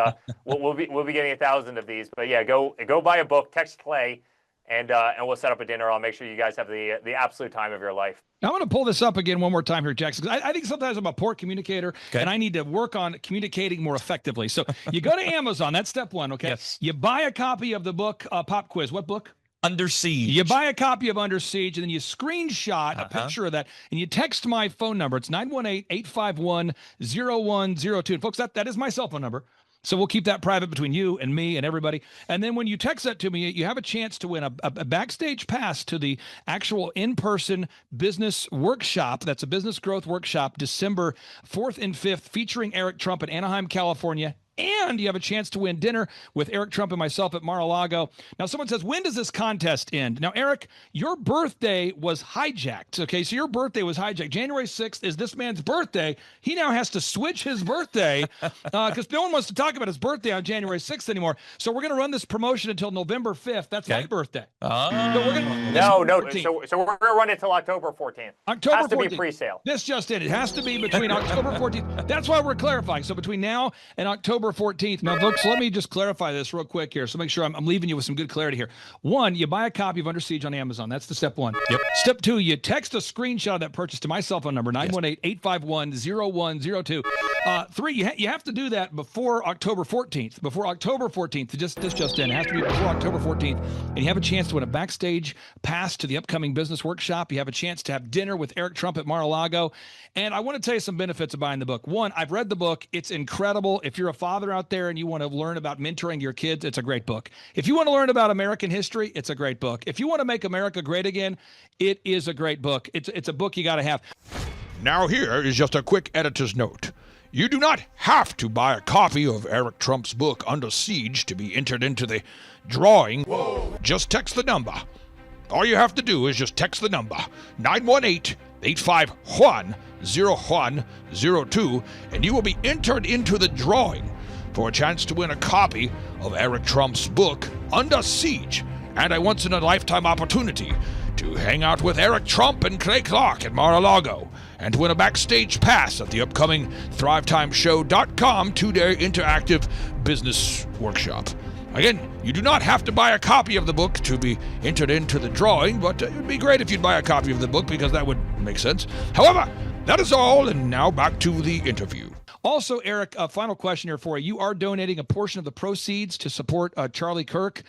we'll be getting 1,000 of these. But yeah, go buy a book, text Clay, and we'll set up a dinner. I'll make sure you guys have the absolute time of your life. I'm going to pull this up again one more time here, Jackson, because I think sometimes I'm a poor communicator, and I need to work on communicating more effectively. So you go to Amazon. That's step one, okay? Yes. You buy a copy of the book, Pop Quiz. What book? Under Siege. You buy a copy of Under Siege, and then you screenshot a picture of that, and you text my phone number. It's 918-851-0102. And folks, that is my cell phone number. So we'll keep that private between you and me and everybody. And then when you text that to me, you have a chance to win a backstage pass to the actual in-person business workshop. That's a business growth workshop, December 4th and 5th, featuring Eric Trump in Anaheim, California. And you have a chance to win dinner with Eric Trump and myself at Mar-a-Lago. Now, someone says, when does this contest end? Now, Eric, your birthday was hijacked. Okay, so your birthday was hijacked. January 6th is this man's birthday. He now has to switch his birthday because no one wants to talk about his birthday on January 6th anymore. So we're going to run this promotion until November 5th. That's my birthday. So we're gonna, no. So we're going to run it till October 14th. October 14th. Has to be pre-sale. This just in. It has to be between October 14th. That's why we're clarifying. So between now and October 14th. Now, folks, let me just clarify this real quick here. So make sure I'm leaving you with some good clarity here. One, you buy a copy of Under Siege on Amazon. That's the step one. Yep. Step two, you text a screenshot of that purchase to my cell phone number, 918-851-0102. Three, you have to do that before October 14th. Before October 14th, this just in. It has to be before October 14th. And you have a chance to win a backstage pass to the upcoming business workshop. You have a chance to have dinner with Eric Trump at Mar-a-Lago. And I want to tell you some benefits of buying the book. One, I've read the book. It's incredible. If you're a father out there and you want to learn about mentoring your kids, it's a great book. If you want to learn about American history, it's a great book. If you want to make America great again, it is a great book. It's a book you got to have. Now here is just a quick editor's note. You do not have to buy a copy of Eric Trump's book Under Siege to be entered into the drawing. Whoa. Just text the number. All you have to do is just text the number 918-851-0102 and you will be entered into the drawing for a chance to win a copy of Eric Trump's book Under Siege and a once-in-a-lifetime opportunity to hang out with Eric Trump and Clay Clark at Mar-a-Lago and to win a backstage pass at the upcoming ThriveTimeShow.com 2-day interactive business workshop. Again, you do not have to buy a copy of the book to be entered into the drawing, but it would be great if you'd buy a copy of the book because that would make sense. However, that is all, and now back to the interview. Also, Eric, a final question here for you. You are donating a portion of the proceeds to support Charlie Kirk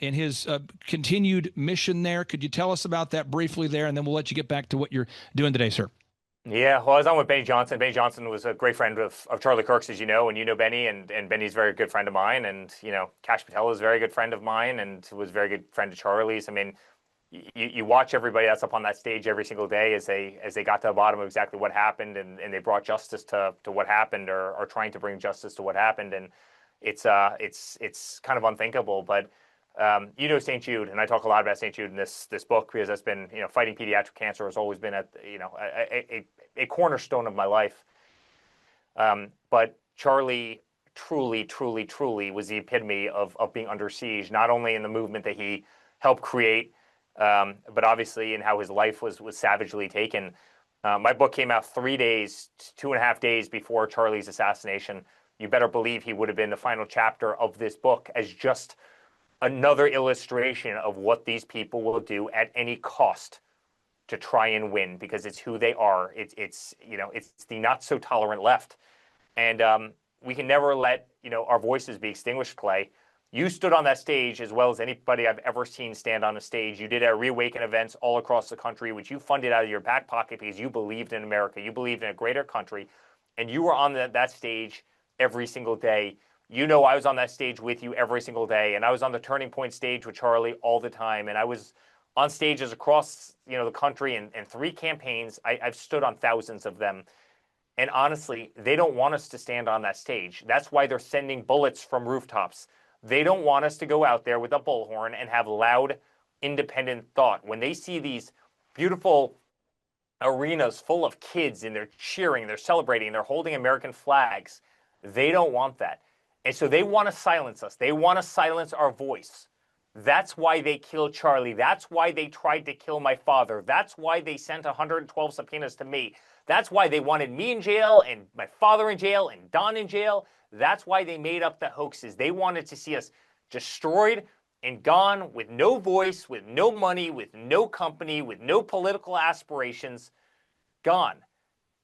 in his continued mission there. Could you tell us about that briefly there, and then we'll let you get back to what you're doing today, sir? Yeah, well, I was on with Benny Johnson. Benny Johnson was a great friend of Charlie Kirk's, as you know, and you know Benny, and Benny's a very good friend of mine, and, Kash Patel is a very good friend of mine, and was a very good friend of Charlie's. I mean, you watch everybody that's up on that stage every single day as they got to the bottom of exactly what happened, and they brought justice to what happened, or are trying to bring justice to what happened, and it's kind of unthinkable, but St. Jude, and I talk a lot about St. Jude in this book because that's been, fighting pediatric cancer has always been a cornerstone of my life. But Charlie truly was the epitome of being under siege, not only in the movement that he helped create, but obviously in how his life was savagely taken. My book came out 2.5 days before Charlie's assassination. You better believe he would have been the final chapter of this book as just another illustration of what these people will do at any cost to try and win, because it's who they are. It's the not so tolerant left, and we can never let our voices be extinguished. Clay, you stood on that stage as well as anybody I've ever seen stand on a stage. You did at Reawaken events all across the country, which you funded out of your back pocket because you believed in America, you believed in a greater country, and you were on that stage every single day. I was on that stage with you every single day, and I was on the Turning Point stage with Charlie all the time, and I was on stages across the country and 3 campaigns. I've stood on thousands of them, and honestly, they don't want us to stand on that stage. That's why they're sending bullets from rooftops. They don't want us to go out there with a bullhorn and have loud, independent thought, when they see these beautiful arenas full of kids and they're cheering, they're celebrating, they're holding American flags, they don't want that. And so they want to silence us. They want to silence our voice. That's why they killed Charlie. That's why they tried to kill my father. That's why they sent 112 subpoenas to me. That's why they wanted me in jail and my father in jail and Don in jail. That's why they made up the hoaxes. They wanted to see us destroyed and gone with no voice, with no money, with no company, with no political aspirations, gone.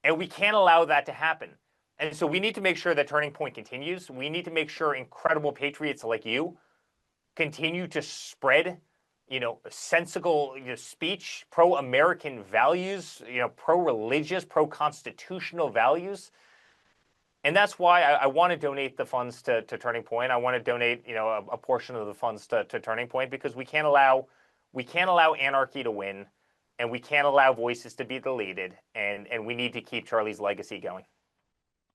And we can't allow that to happen. And so we need to make sure that Turning Point continues. We need to make sure incredible patriots like you continue to spread, sensible speech, pro-American values, pro-religious, pro-constitutional values. And that's why I want to donate the funds to Turning Point. I want to donate, a portion of the funds to Turning Point, because we can't allow anarchy to win, and we can't allow voices to be deleted, and we need to keep Charlie's legacy going.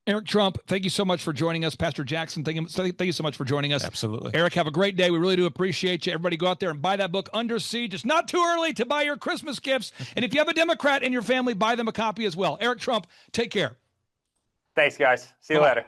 Eric Trump, thank you so much for joining us. Pastor Jackson, thank you so much for joining us. Absolutely. Eric, have a great day. We really do appreciate you. Everybody go out there and buy that book, Under Siege. It's not too early to buy your Christmas gifts. And if you have a Democrat in your family, buy them a copy as well. Eric Trump, take care. Thanks, guys. See you later.